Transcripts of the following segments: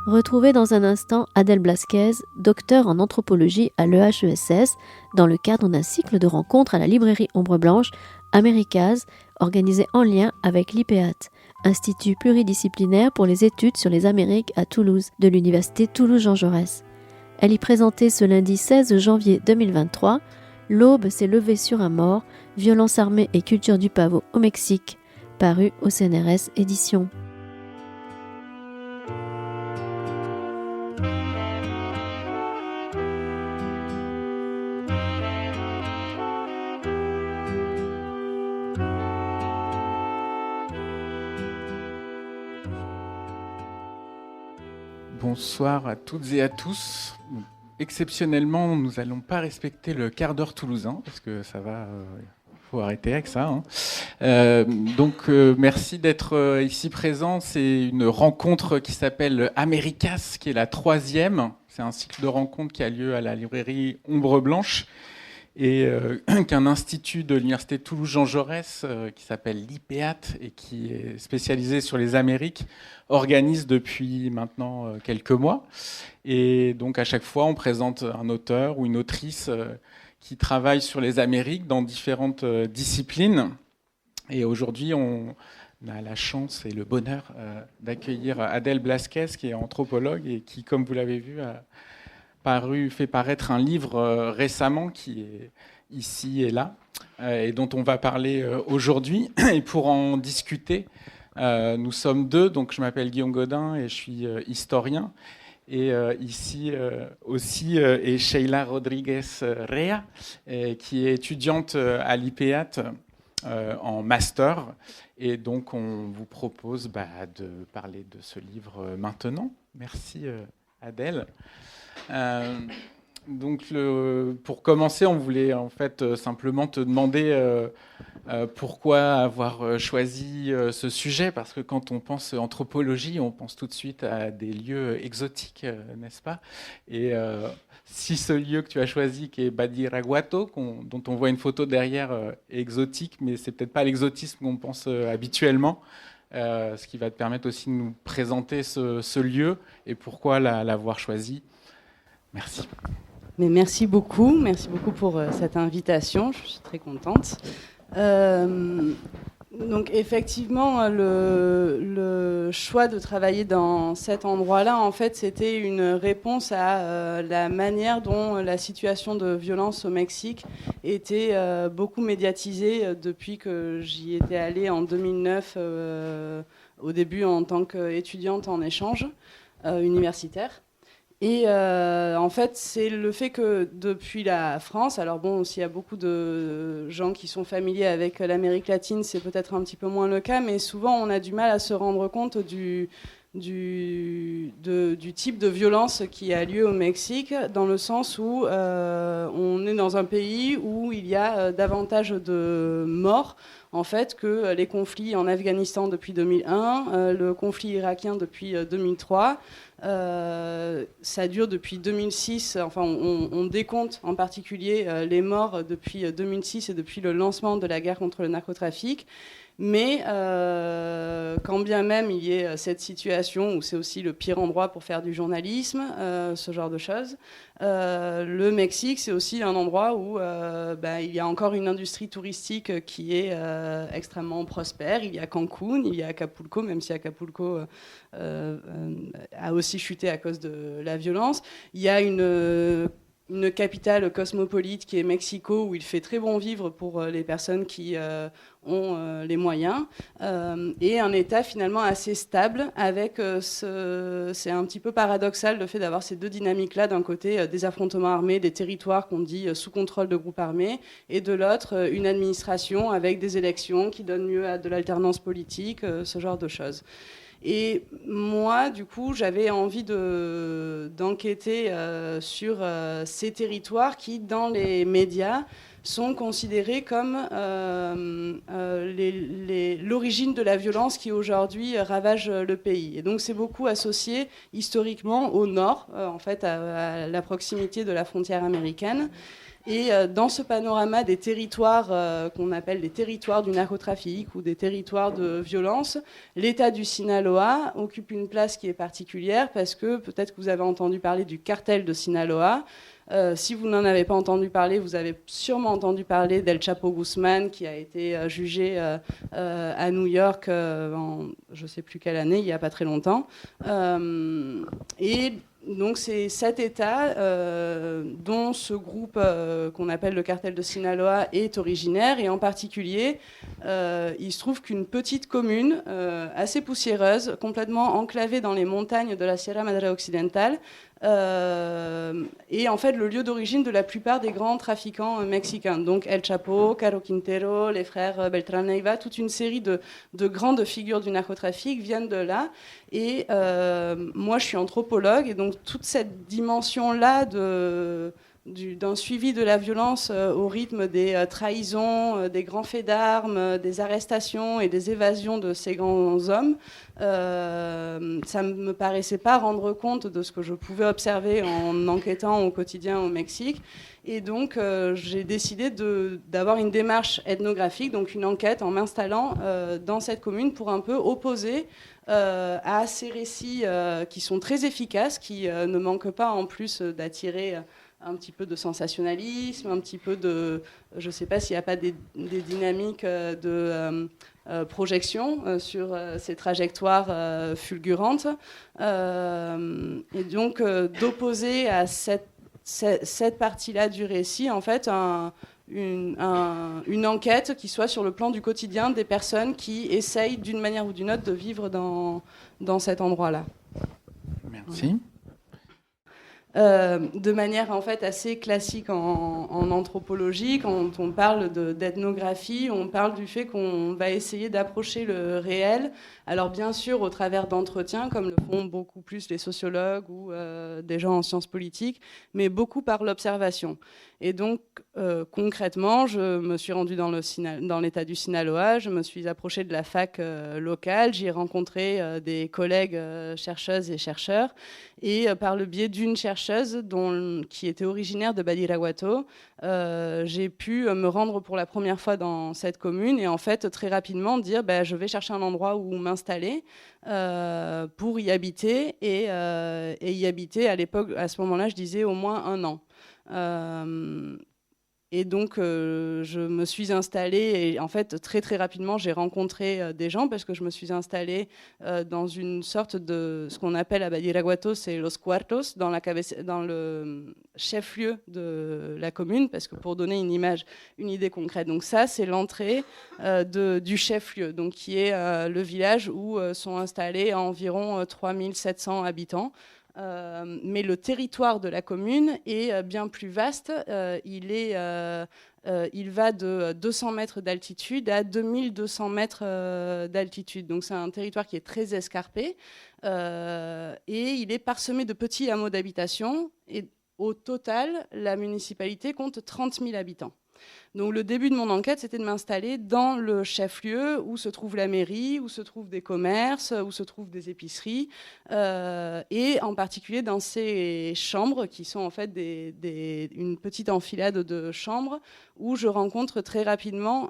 Retrouvez dans un instant Adèle Blasquez, docteur en anthropologie à l'EHESS, dans le cadre d'un cycle de rencontres à la librairie Ombre Blanche, Américas, organisé en lien avec l'IPEAT, Institut pluridisciplinaire pour les études sur les Amériques à Toulouse, de l'Université Toulouse-Jean Jaurès. Elle y présentait ce lundi 16 janvier 2023 « L'aube s'est levée sur un mort, violence armée et culture du pavot au Mexique », paru au CNRS Éditions. Bonsoir à toutes et à tous. Exceptionnellement, nous n'allons pas respecter le quart d'heure toulousain, parce que ça va, faut arrêter avec ça. Merci d'être ici présent. C'est une rencontre qui s'appelle Américas, qui est la 3e. C'est un cycle de rencontres qui a lieu à la librairie Ombre Blanche et qu'un institut de l'Université Toulouse-Jean Jaurès, qui s'appelle l'IPEAT et qui est spécialisé sur les Amériques, organise depuis maintenant quelques mois. Et donc à chaque fois, on présente un auteur ou une autrice qui travaille sur les Amériques dans différentes disciplines. Et aujourd'hui, on a la chance et le bonheur d'accueillir Adèle Blasquez, qui est anthropologue et qui, comme vous l'avez vu, a fait paraître un livre récemment qui est ici et là, et dont on va parler aujourd'hui. Et pour en discuter, nous sommes deux, donc je m'appelle Guillaume Godin et je suis historien. Et ici aussi est Sheila Rodriguez Rea, qui est étudiante à l'IPEAT en master. Et donc on vous propose de parler de ce livre maintenant. Merci Adèle. Pour commencer, on voulait en fait simplement te demander pourquoi avoir choisi ce sujet, parce que quand on pense anthropologie, on pense tout de suite à des lieux exotiques, n'est-ce pas ? Et si ce lieu que tu as choisi, qui est Badiraguato, dont on voit une photo derrière, est exotique, mais c'est peut-être pas l'exotisme qu'on pense habituellement. Ce qui va te permettre aussi de nous présenter ce lieu et pourquoi l'avoir choisi. Merci. Mais merci beaucoup pour cette invitation, je suis très contente. Donc effectivement, le choix de travailler dans cet endroit-là, en fait, c'était une réponse à la manière dont la situation de violence au Mexique était beaucoup médiatisée depuis que j'y étais allée en 2009, au début en tant qu'étudiante en échange universitaire. Et en fait, c'est le fait que depuis la France, alors bon, s'il y a beaucoup de gens qui sont familiers avec l'Amérique latine, c'est peut-être un petit peu moins le cas, mais souvent on a du mal à se rendre compte du type de violence qui a lieu au Mexique, dans le sens où on est dans un pays où il y a davantage de morts en fait que les conflits en Afghanistan depuis 2001, le conflit irakien depuis 2003. Ça dure depuis 2006, enfin on décompte en particulier les morts depuis 2006 et depuis le lancement de la guerre contre le narcotrafic. Mais quand bien même il y ait cette situation où c'est aussi le pire endroit pour faire du journalisme, ce genre de choses, le Mexique, c'est aussi un endroit où il y a encore une industrie touristique qui est extrêmement prospère. Il y a Cancun, il y a Acapulco, même si Acapulco a aussi chuté à cause de la violence. Il y a une capitale cosmopolite qui est Mexico, où il fait très bon vivre pour les personnes qui ont les moyens, et un État finalement assez stable avec c'est un petit peu paradoxal le fait d'avoir ces deux dynamiques-là, d'un côté des affrontements armés, des territoires qu'on dit sous contrôle de groupes armés, et de l'autre une administration avec des élections qui donnent lieu à de l'alternance politique, ce genre de choses. Et moi, du coup, j'avais envie d'enquêter sur ces territoires qui, dans les médias, sont considérés comme l'origine de la violence qui, aujourd'hui, ravage le pays. Et donc, c'est beaucoup associé, historiquement, au nord, en fait, à la proximité de la frontière américaine. Et dans ce panorama des territoires qu'on appelle les territoires du narcotrafic ou des territoires de violence, l'État du Sinaloa occupe une place qui est particulière parce que peut-être que vous avez entendu parler du cartel de Sinaloa. Si vous n'en avez pas entendu parler, vous avez sûrement entendu parler d'El Chapo Guzman qui a été jugé à New York en je ne sais plus quelle année, il n'y a pas très longtemps. Et donc c'est cet État dont ce groupe qu'on appelle le cartel de Sinaloa est originaire, et en particulier il se trouve qu'une petite commune assez poussiéreuse, complètement enclavée dans les montagnes de la Sierra Madre Occidental, est en fait le lieu d'origine de la plupart des grands trafiquants mexicains. Donc El Chapo, Caro Quintero, les frères Beltrán Leiva, toute une série de grandes figures du narcotrafic viennent de là. Et moi, je suis anthropologue, et donc toute cette dimension-là d'un suivi de la violence au rythme des trahisons, des grands faits d'armes, des arrestations et des évasions de ces grands hommes, ça ne me paraissait pas rendre compte de ce que je pouvais observer en enquêtant au quotidien au Mexique. Et donc, j'ai décidé d'avoir une démarche ethnographique, donc une enquête, en m'installant dans cette commune pour un peu opposer à ces récits qui sont très efficaces, qui ne manquent pas en plus d'attirer un petit peu de sensationnalisme, un petit peu de... Je ne sais pas s'il n'y a pas des dynamiques de projection sur ces trajectoires fulgurantes. Et donc, d'opposer à cette partie-là du récit, en fait, une enquête qui soit sur le plan du quotidien des personnes qui essayent d'une manière ou d'une autre de vivre dans cet endroit-là. Merci. De manière en fait assez classique en anthropologie, quand on parle d'ethnographie, on parle du fait qu'on va essayer d'approcher le réel. Alors bien sûr au travers d'entretiens, comme le font beaucoup plus les sociologues ou des gens en sciences politiques, mais beaucoup par l'observation. Et donc concrètement, je me suis rendue dans l'État du Sinaloa, je me suis approchée de la fac locale, j'y ai rencontré des collègues chercheuses et chercheurs, et par le biais d'une chercheuse qui était originaire de Badiraguato, j'ai pu me rendre pour la première fois dans cette commune et en fait très rapidement dire je vais chercher un endroit où m'installer pour y habiter et y habiter à l'époque, à ce moment-là je disais au moins 1 an. Et donc, je me suis installée et en fait, très très rapidement, j'ai rencontré des gens parce que je me suis installée dans une sorte de ce qu'on appelle à Badiraguato, c'est Los Cuartos, dans le chef-lieu de la commune, parce que pour donner une idée concrète. Donc ça, c'est l'entrée du chef-lieu, donc qui est le village où sont installés environ 3700 habitants. Mais le territoire de la commune est bien plus vaste. Il va de 200 mètres d'altitude à 2200 mètres d'altitude. Donc c'est un territoire qui est très escarpé et il est parsemé de petits hameaux d'habitation. Et au total, la municipalité compte 30 000 habitants. Donc le début de mon enquête, c'était de m'installer dans le chef-lieu où se trouve la mairie, où se trouvent des commerces, où se trouvent des épiceries, et en particulier dans ces chambres qui sont en fait une petite enfilade de chambres où je rencontre très rapidement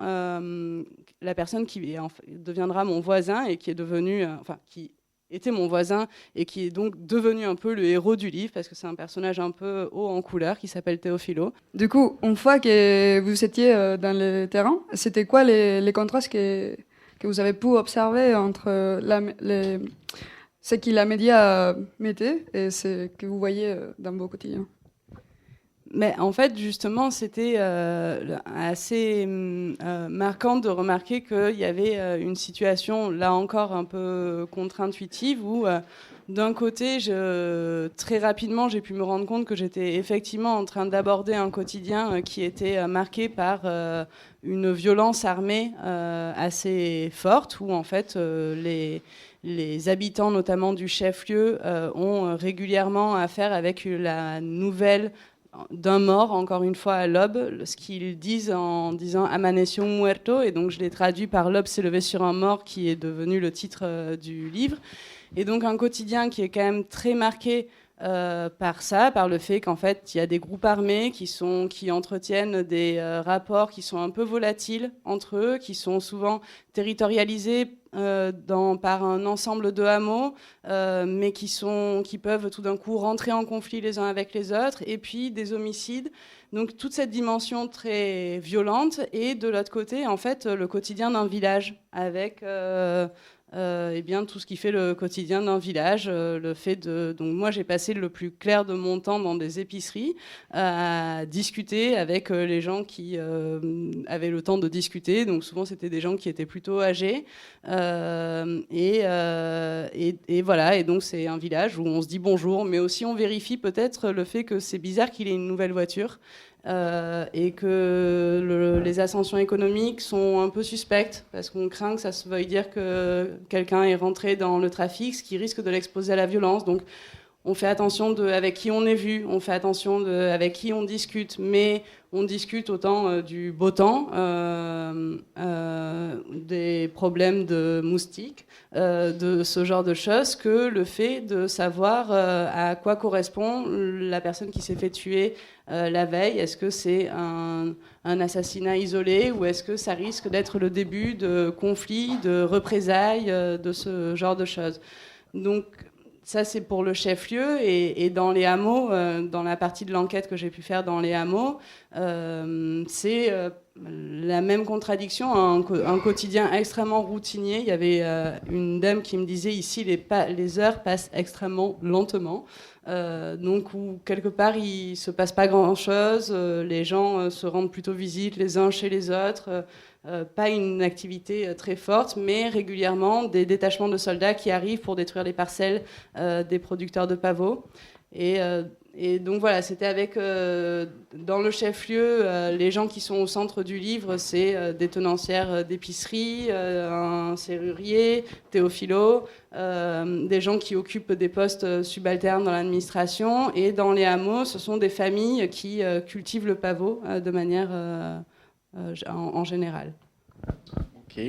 la personne qui deviendra mon voisin et qui est devenu, qui était mon voisin et qui est donc devenu un peu le héros du livre parce que c'est un personnage un peu haut en couleur qui s'appelle Teofilo. Du coup, une fois que vous étiez dans le terrain, c'était quoi les contrastes que vous avez pu observer entre ce que la média mettait et ce que vous voyez dans vos quotidiens? Mais en fait, justement, c'était assez marquant de remarquer qu'il y avait une situation, là encore, un peu contre-intuitive, où d'un côté, très rapidement, j'ai pu me rendre compte que j'étais effectivement en train d'aborder un quotidien qui était marqué par une violence armée assez forte, où en fait, les habitants, notamment du chef-lieu, ont régulièrement affaire avec la nouvelle d'un mort, encore une fois à l'aube, ce qu'ils disent en disant Amaneció un muerto, et donc je l'ai traduit par L'aube s'est levée sur un mort, qui est devenu le titre du livre. Et donc un quotidien qui est quand même très marqué par le fait qu'en fait, il y a des groupes armés qui entretiennent des rapports qui sont un peu volatiles entre eux, qui sont souvent territorialisés par un ensemble de hameaux, mais qui peuvent tout d'un coup rentrer en conflit les uns avec les autres, et puis des homicides. Donc toute cette dimension très violente, et de l'autre côté, en fait, le quotidien d'un village, avec eh bien, tout ce qui fait le quotidien d'un village. Donc moi, j'ai passé le plus clair de mon temps dans des épiceries à discuter avec les gens qui avaient le temps de discuter. Donc souvent, c'était des gens qui étaient plutôt âgés. Et voilà. Et donc, c'est un village où on se dit bonjour, mais aussi on vérifie peut-être le fait que c'est bizarre qu'il ait une nouvelle voiture. Et que les ascensions économiques sont un peu suspectes, parce qu'on craint que ça se veuille dire que quelqu'un est rentré dans le trafic, ce qui risque de l'exposer à la violence. Donc on fait attention avec qui on est vu, on fait attention avec qui on discute, mais on discute autant du beau temps, des problèmes de moustiques, de ce genre de choses, que le fait de savoir à quoi correspond la personne qui s'est fait tuer la veille. Est-ce que c'est un assassinat isolé, ou est-ce que ça risque d'être le début de conflits, de représailles, de ce genre de choses. Donc ça, c'est pour le chef-lieu. Et dans les hameaux, dans la partie de l'enquête que j'ai pu faire dans les hameaux, c'est la même contradiction, un quotidien extrêmement routinier. Il y avait une dame qui me disait, ici, les heures passent extrêmement lentement. Donc où quelque part il se passe pas grand-chose, les gens se rendent plutôt visite les uns chez les autres, pas une activité très forte, mais régulièrement des détachements de soldats qui arrivent pour détruire les parcelles des producteurs de pavots. Et donc voilà, c'était avec, dans le chef-lieu, les gens qui sont au centre du livre, c'est des tenancières d'épicerie, un serrurier, Théophilo, des gens qui occupent des postes subalternes dans l'administration. Et dans les hameaux, ce sont des familles qui cultivent le pavot de manière en général. Ok.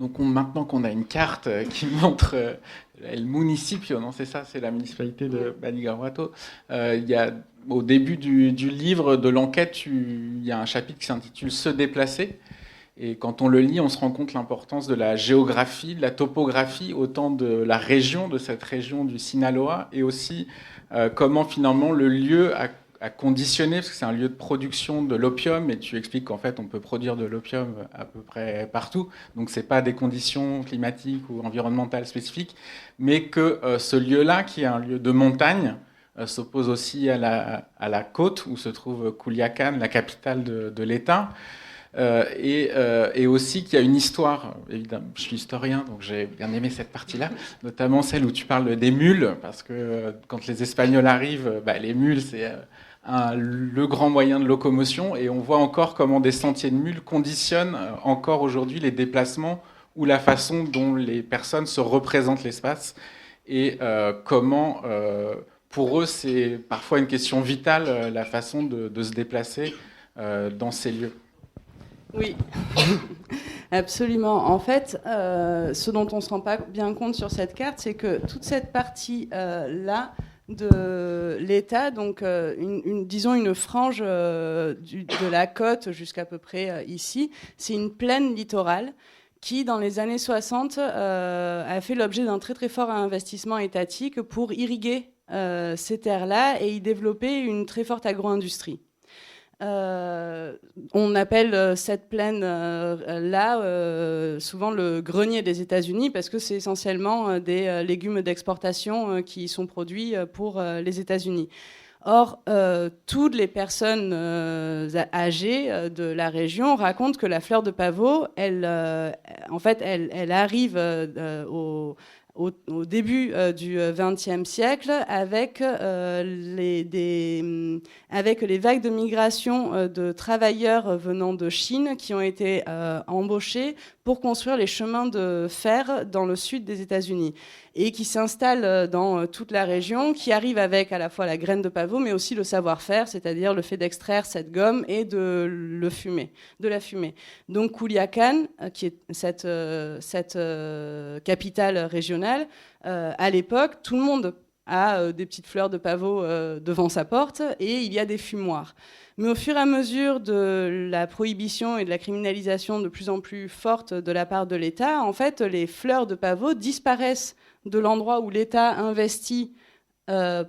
Donc maintenant qu'on a une carte qui montre El Municipio, non, c'est ça, c'est la municipalité de Badiguaruato. Il y a, au début du livre, de l'enquête, il y a un chapitre qui s'intitule « Se déplacer ». Et quand on le lit, on se rend compte de l'importance de la géographie, de la topographie, autant de la région, de cette région du Sinaloa, et aussi comment finalement le lieu a conditionné, parce que c'est un lieu de production de l'opium, et tu expliques qu'en fait on peut produire de l'opium à peu près partout, donc c'est pas des conditions climatiques ou environnementales spécifiques, mais que ce lieu-là, qui est un lieu de montagne, s'oppose aussi à la côte où se trouve Culiacán, la capitale de l'État. Et aussi qu'il y a une histoire. Évidemment, je suis historien, donc j'ai bien aimé cette partie-là, notamment celle où tu parles des mules, parce que quand les Espagnols arrivent, les mules, c'est le grand moyen de locomotion, et on voit encore comment des sentiers de mules conditionnent encore aujourd'hui les déplacements ou la façon dont les personnes se représentent l'espace, et comment, pour eux, c'est parfois une question vitale, la façon de se déplacer dans ces lieux. Oui, absolument. En fait, ce dont on ne se rend pas bien compte sur cette carte, c'est que toute cette partie-là de l'État, donc disons une frange de la côte jusqu'à peu près ici, c'est une plaine littorale qui, dans les années 60, a fait l'objet d'un très très fort investissement étatique pour irriguer ces terres-là et y développer une très forte agro-industrie. On appelle cette plaine-là souvent le grenier des États-Unis, parce que c'est essentiellement des légumes d'exportation qui sont produits pour les États-Unis. Or, toutes les personnes âgées de la région racontent que la fleur de pavot, elle arrive au début du XXe siècle avec les vagues de migration de travailleurs venant de Chine qui ont été embauchés pour construire les chemins de fer dans le sud des États-Unis et qui s'installent dans toute la région, qui arrivent avec à la fois la graine de pavot mais aussi le savoir-faire, c'est-à-dire le fait d'extraire cette gomme et de la fumer. Donc Culiacán, qui est cette capitale régionale, à l'époque, tout le monde a des petites fleurs de pavot devant sa porte et il y a des fumoirs. Mais au fur et à mesure de la prohibition et de la criminalisation de plus en plus forte de la part de l'État, en fait, les fleurs de pavot disparaissent de l'endroit où l'État investit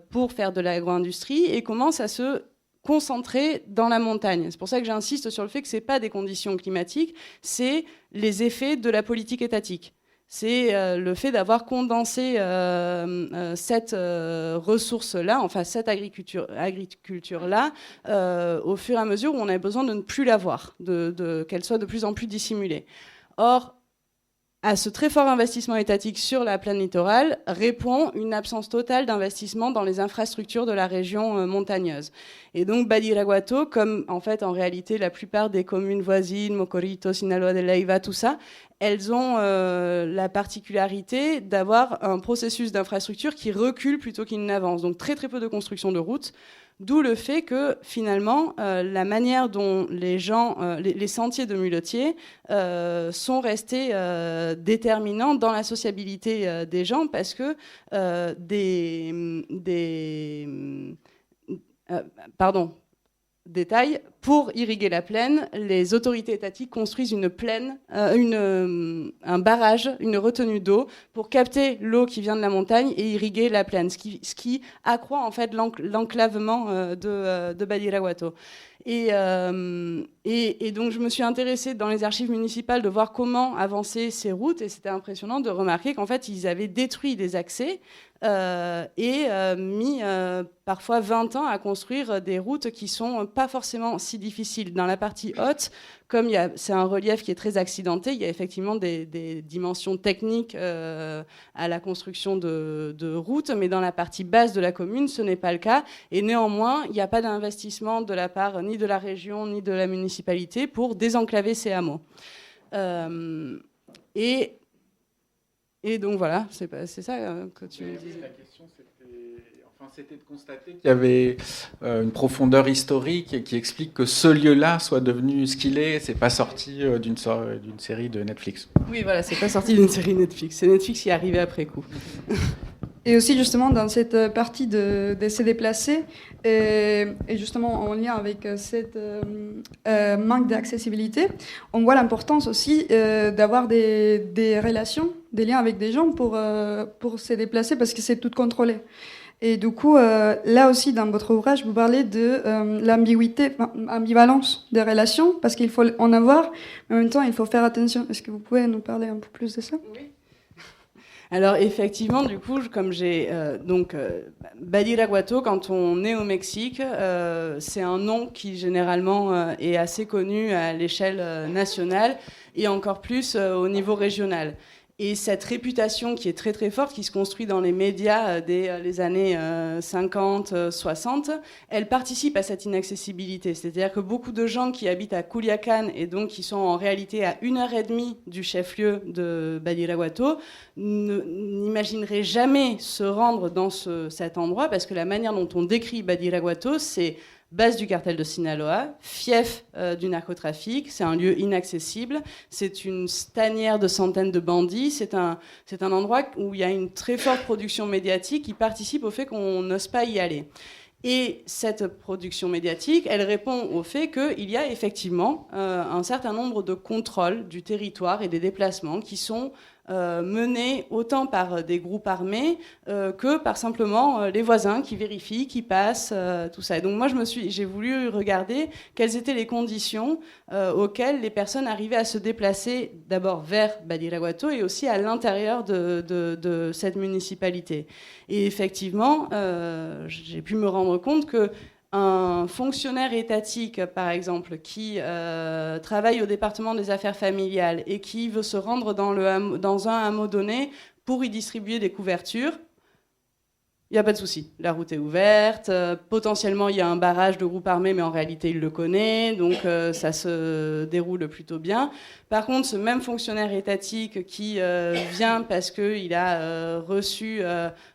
pour faire de l'agro-industrie et commencent à se concentrer dans la montagne. C'est pour ça que j'insiste sur le fait que ce n'est pas des conditions climatiques, c'est les effets de la politique étatique. C'est le fait d'avoir condensé cette ressource-là, enfin cette agriculture-là, au fur et à mesure où on avait besoin de ne plus l'avoir, qu'elle soit de plus en plus dissimulée. Or, à ce très fort investissement étatique sur la plaine littorale répond une absence totale d'investissement dans les infrastructures de la région montagneuse. Et donc Badiraguato, comme en fait en réalité la plupart des communes voisines, Mocorito, Sinaloa de Leiva, tout ça, elles ont la particularité d'avoir un processus d'infrastructure qui recule plutôt qu'il n'avance. Donc très très peu de construction de routes. D'où le fait que, finalement, la manière dont les sentiers de muletiers sont restés déterminants dans la sociabilité des gens, parce que détail, pour irriguer la plaine, les autorités étatiques construisent un barrage, une retenue d'eau pour capter l'eau qui vient de la montagne et irriguer la plaine, ce qui accroît en fait l'enclavement de Badiraguato. Et donc je me suis intéressée dans les archives municipales de voir comment avancer ces routes, et c'était impressionnant de remarquer qu'en fait ils avaient détruit des accès et mis parfois 20 ans à construire des routes qui sont pas forcément si difficiles. Dans la partie haute, comme c'est un relief qui est très accidenté, il y a effectivement des dimensions techniques à la construction de routes, mais dans la partie basse de la commune, ce n'est pas le cas. Et néanmoins, il n'y a pas d'investissement de la part ni de la région ni de la municipalité pour désenclaver ces hameaux. Et donc voilà, c'est ça que tu me disais. La question, c'était de constater qu'il y avait une profondeur historique qui explique que ce lieu-là soit devenu ce qu'il est. C'est pas sorti d'une série de Netflix. Oui, voilà, c'est pas sorti d'une série Netflix. C'est Netflix qui est arrivé après coup. Et aussi justement dans cette partie de ces déplacés, et justement en lien avec cette manque d'accessibilité, on voit l'importance aussi d'avoir des relations, des liens avec des gens pour se déplacer, parce que c'est tout contrôlé. Et du coup, là aussi, dans votre ouvrage, vous parlez de l'ambivalence des relations, parce qu'il faut en avoir, mais en même temps, il faut faire attention. Est-ce que vous pouvez nous parler un peu plus de ça ? Oui. Alors effectivement, du coup, comme j'ai Badiraguato, quand on est au Mexique, c'est un nom qui généralement est assez connu à l'échelle nationale et encore plus au niveau régional. Et cette réputation qui est très très forte, qui se construit dans les médias dès les années 50, 60, elle participe à cette inaccessibilité. C'est-à-dire que beaucoup de gens qui habitent à Culiacán et donc qui sont en réalité à 1h30 du chef-lieu de Badiraguato n'imagineraient jamais se rendre dans cet endroit, parce que la manière dont on décrit Badiraguato, c'est base du cartel de Sinaloa, fief du narcotrafic, c'est un lieu inaccessible, c'est une tanière de centaines de bandits, c'est un endroit où il y a une très forte production médiatique qui participe au fait qu'on n'ose pas y aller. Et cette production médiatique, elle répond au fait qu'il y a effectivement un certain nombre de contrôles du territoire et des déplacements qui sont menés autant par des groupes armés que par simplement les voisins qui vérifient, qui passent, tout ça. Et donc moi, j'ai voulu regarder quelles étaient les conditions auxquelles les personnes arrivaient à se déplacer d'abord vers Badiraguato et aussi à l'intérieur de cette municipalité. Et effectivement, j'ai pu me rendre compte que un fonctionnaire étatique, par exemple, qui travaille au département des affaires familiales et qui veut se rendre dans un hameau donné pour y distribuer des couvertures, il n'y a pas de souci. La route est ouverte. Potentiellement, il y a un barrage de groupe armé, mais en réalité, il le connaît. Donc, ça se déroule plutôt bien. Par contre, ce même fonctionnaire étatique qui vient parce qu'il a reçu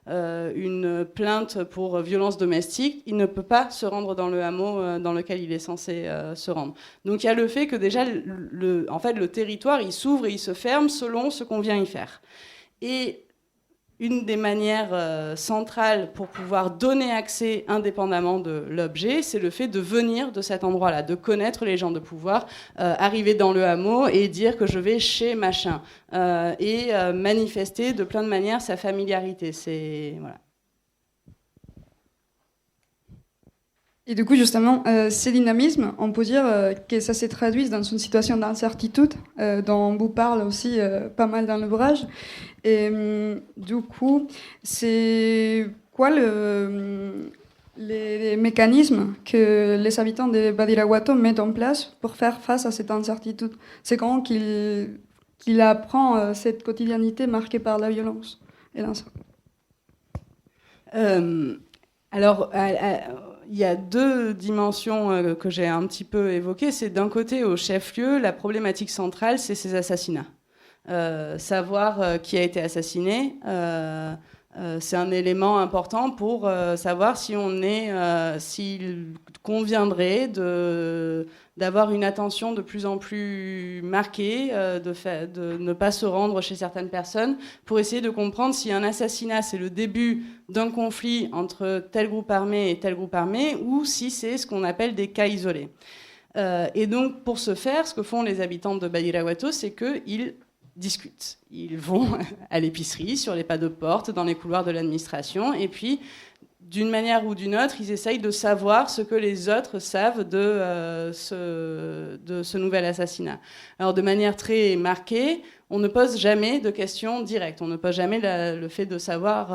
une plainte pour violence domestique, il ne peut pas se rendre dans le hameau dans lequel il est censé se rendre. Donc, il y a le fait que déjà, en fait, le territoire, il s'ouvre et il se ferme selon ce qu'on vient y faire. Et une des manières centrales pour pouvoir donner accès indépendamment de l'objet, c'est le fait de venir de cet endroit-là, de connaître les gens, de pouvoir arriver dans le hameau et dire que je vais chez machin, et manifester de plein de manières sa familiarité. Voilà. Et du coup, justement, ces dynamismes, on peut dire que ça se traduit dans une situation d'incertitude, dont vous parle aussi pas mal dans l'ouvrage. Et du coup, c'est quoi les mécanismes que les habitants de Badiraguato mettent en place pour faire face à cette incertitude? C'est comment qu'il apprend cette quotidiennité marquée par la violence et l'incertitude? Alors, il y a deux dimensions que j'ai un petit peu évoquées. C'est d'un côté, au chef-lieu, la problématique centrale, c'est ces assassinats. Savoir qui a été assassiné, c'est un élément important pour savoir s'il conviendrait d'avoir une attention de plus en plus marquée, de ne pas se rendre chez certaines personnes, pour essayer de comprendre si un assassinat, c'est le début d'un conflit entre tel groupe armé et tel groupe armé, ou si c'est ce qu'on appelle des cas isolés. Et donc, pour ce faire, ce que font les habitants de Badiraguato, c'est qu'ils discutent. Ils vont à l'épicerie, sur les pas de porte, dans les couloirs de l'administration, et puis, d'une manière ou d'une autre, ils essayent de savoir ce que les autres savent de ce nouvel assassinat. Alors, de manière très marquée, on ne pose jamais de questions directes. On ne pose jamais le fait de savoir...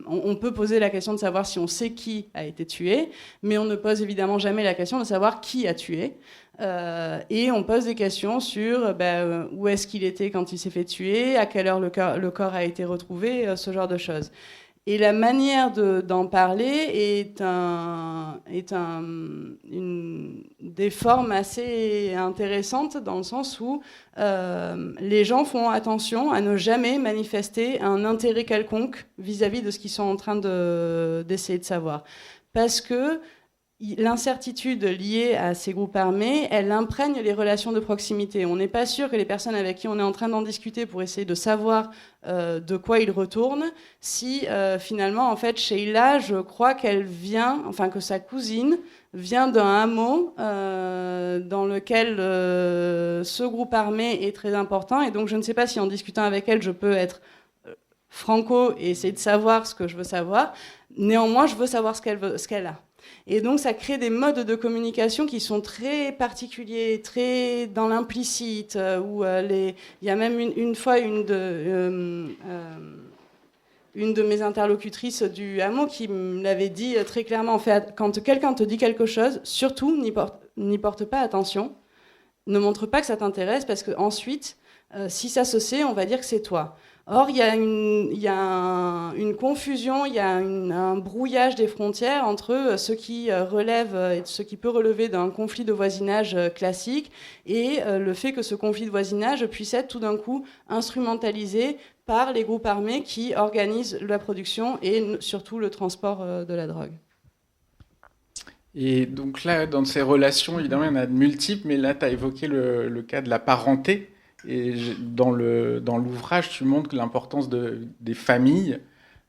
on peut poser la question de savoir si on sait qui a été tué, mais on ne pose évidemment jamais la question de savoir qui a tué. Et on pose des questions sur où est-ce qu'il était quand il s'est fait tuer, à quelle heure le corps a été retrouvé, ce genre de choses. Et la manière d'en parler est une des formes assez intéressantes, dans le sens où les gens font attention à ne jamais manifester un intérêt quelconque vis-à-vis de ce qu'ils sont en train d'essayer de savoir. Parce que l'incertitude liée à ces groupes armés, elle imprègne les relations de proximité. On n'est pas sûr que les personnes avec qui on est en train d'en discuter pour essayer de savoir de quoi ils retournent, si finalement, en fait, Sheila, je crois que sa cousine vient d'un hameau dans lequel ce groupe armé est très important, et donc je ne sais pas si en discutant avec elle, je peux être franco et essayer de savoir ce que je veux savoir. Néanmoins, je veux savoir ce qu'elle a. Et donc, ça crée des modes de communication qui sont très particuliers, très dans l'implicite, où il y a même une fois une de mes interlocutrices du hameau qui me l'avait dit très clairement. En fait, quand quelqu'un te dit quelque chose, surtout, n'y porte pas attention, ne montre pas que ça t'intéresse, parce qu'ensuite, si ça se sait, on va dire que c'est toi. Or, il y a une confusion, il y a un brouillage des frontières entre ce qui relève et ce qui peut relever d'un conflit de voisinage classique et le fait que ce conflit de voisinage puisse être tout d'un coup instrumentalisé par les groupes armés qui organisent la production et surtout le transport de la drogue. Et donc là, dans ces relations, évidemment, il y en a de multiples, mais là, tu as évoqué le cas de la parenté. Et dans l'ouvrage, tu montres l'importance des familles,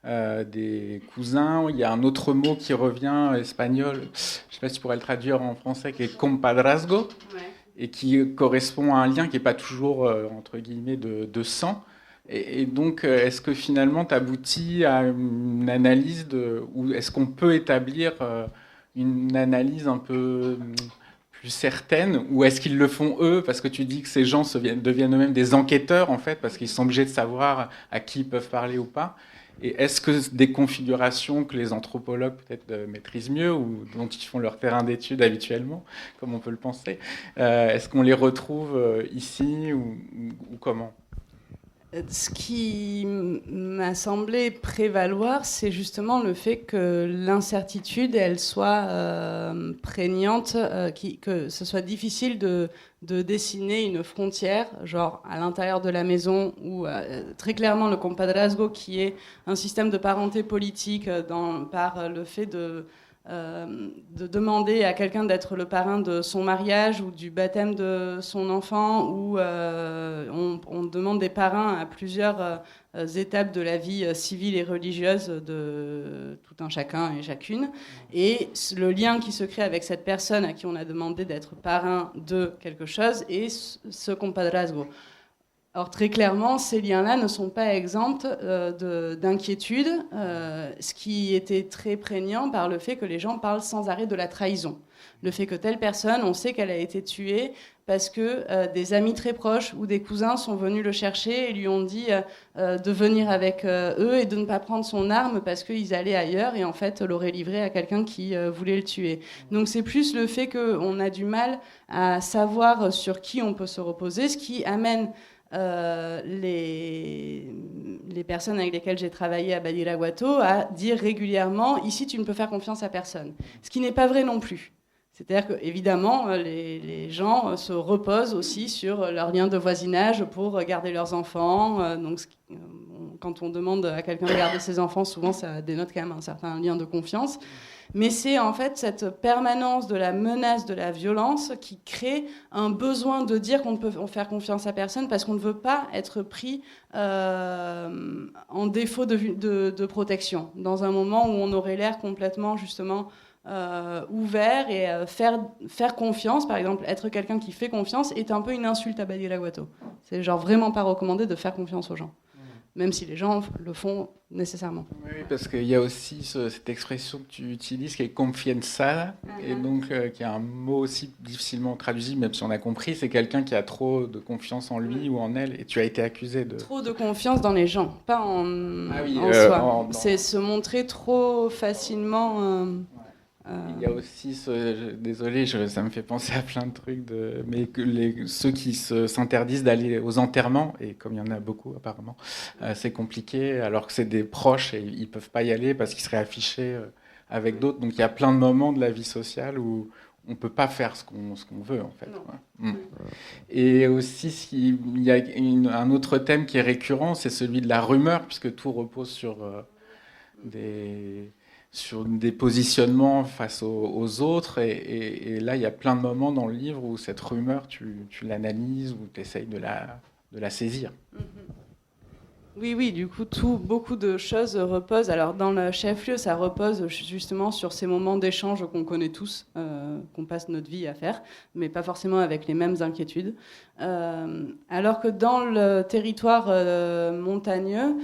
des cousins. Il y a un autre mot qui revient, espagnol, je ne sais pas si tu pourrais le traduire en français, qui est compadrazgo, ouais. Et qui correspond à un lien qui n'est pas toujours, entre guillemets, de sang. Et donc, est-ce que finalement, tu aboutis à une analyse ou est-ce qu'on peut établir une analyse un peu plus certaine, ou est-ce qu'ils le font eux, parce que tu dis que ces gens deviennent eux-mêmes des enquêteurs, en fait, parce qu'ils sont obligés de savoir à qui ils peuvent parler ou pas. Et est-ce que des configurations que les anthropologues peut-être maîtrisent mieux, ou dont ils font leur terrain d'étude habituellement, comme on peut le penser, est-ce qu'on les retrouve ici, ou comment ? Ce qui m'a semblé prévaloir, c'est justement le fait que l'incertitude, elle soit prégnante, que ce soit difficile de dessiner une frontière, genre à l'intérieur de la maison, ou très clairement le compadrazgo, qui est un système de parenté politique par le fait de demander à quelqu'un d'être le parrain de son mariage ou du baptême de son enfant, ou on demande des parrains à plusieurs étapes de la vie civile et religieuse de tout un chacun et chacune. Et le lien qui se crée avec cette personne à qui on a demandé d'être parrain de quelque chose est ce compadrazgo. Or, très clairement, ces liens-là ne sont pas exempts d'inquiétude, ce qui était très prégnant par le fait que les gens parlent sans arrêt de la trahison. Le fait que telle personne, on sait qu'elle a été tuée parce que des amis très proches ou des cousins sont venus le chercher et lui ont dit de venir avec eux et de ne pas prendre son arme parce qu'ils allaient ailleurs et en fait l'aurait livré à quelqu'un qui voulait le tuer. Donc c'est plus le fait qu'on a du mal à savoir sur qui on peut se reposer, ce qui amène les personnes avec lesquelles j'ai travaillé à Badiraguato à dire régulièrement « ici, tu ne peux faire confiance à personne ». Ce qui n'est pas vrai non plus. C'est-à-dire qu'évidemment, les gens se reposent aussi sur leurs liens de voisinage pour garder leurs enfants. Donc, quand on demande à quelqu'un de garder ses enfants, souvent, ça dénote quand même un certain lien de confiance. Mais c'est en fait cette permanence de la menace, de la violence qui crée un besoin de dire qu'on ne peut faire confiance à personne parce qu'on ne veut pas être pris en défaut de protection, dans un moment où on aurait l'air complètement justement ouvert et faire confiance, par exemple, être quelqu'un qui fait confiance est un peu une insulte à Badiraguato. C'est genre vraiment pas recommandé de faire confiance aux gens. Même si les gens le font nécessairement. Oui, parce qu'il y a aussi cette expression que tu utilises qui est confianza, et donc qui est un mot aussi difficilement traduisible, même si on a compris, c'est quelqu'un qui a trop de confiance en lui ou en elle, et tu as été accusé de... Trop de confiance dans les gens, pas en soi. C'est se montrer trop facilement... Il y a aussi, désolé, ça me fait penser à plein de trucs, mais que ceux qui s'interdisent d'aller aux enterrements, et comme il y en a beaucoup apparemment, c'est compliqué, alors que c'est des proches et ils ne peuvent pas y aller parce qu'ils seraient affichés avec d'autres. Donc il y a plein de moments de la vie sociale où on ne peut pas faire ce qu'on veut en fait. Ouais. Et aussi, il y a un autre thème qui est récurrent, c'est celui de la rumeur, puisque tout repose sur des positionnements face aux autres. Et là, il y a plein de moments dans le livre où cette rumeur, tu l'analyses ou tu essayes de la saisir. Oui, du coup, beaucoup de choses reposent. Alors, dans le chef-lieu, ça repose justement sur ces moments d'échange qu'on connaît tous, qu'on passe notre vie à faire, mais pas forcément avec les mêmes inquiétudes. Alors que dans le territoire montagneux,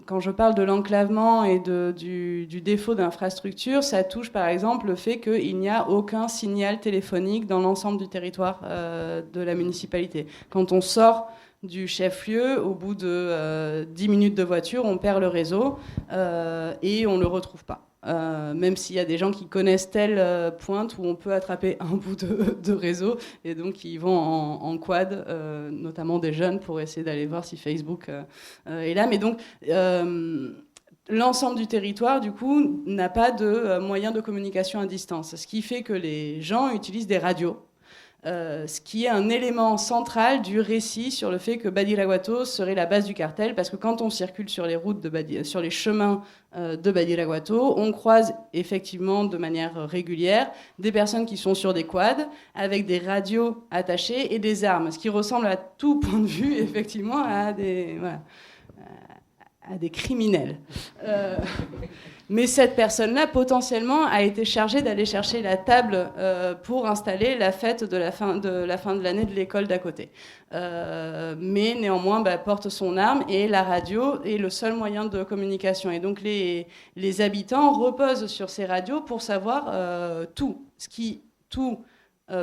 quand je parle de l'enclavement et du défaut d'infrastructure, ça touche par exemple le fait qu'il n'y a aucun signal téléphonique dans l'ensemble du territoire de la municipalité. Quand on sort du chef-lieu, au bout de 10 minutes de voiture, on perd le réseau et on ne le retrouve pas. Même s'il y a des gens qui connaissent telle pointe où on peut attraper un bout de réseau, et donc ils vont en quad, notamment des jeunes, pour essayer d'aller voir si Facebook est là. Mais donc l'ensemble du territoire, du coup, n'a pas de moyens de communication à distance, ce qui fait que les gens utilisent des radios. Ce qui est un élément central du récit sur le fait que Badiraguato serait la base du cartel, parce que quand on circule sur les routes sur les chemins de Badiraguato, on croise effectivement de manière régulière des personnes qui sont sur des quads avec des radios attachées et des armes, ce qui ressemble à tout point de vue effectivement à des criminels. Mais cette personne-là, potentiellement, a été chargée d'aller chercher la table pour installer la fête de la fin de l'année de l'école d'à côté. Mais néanmoins, porte son arme, et la radio est le seul moyen de communication. Et donc les habitants reposent sur ces radios pour savoir tout. Tout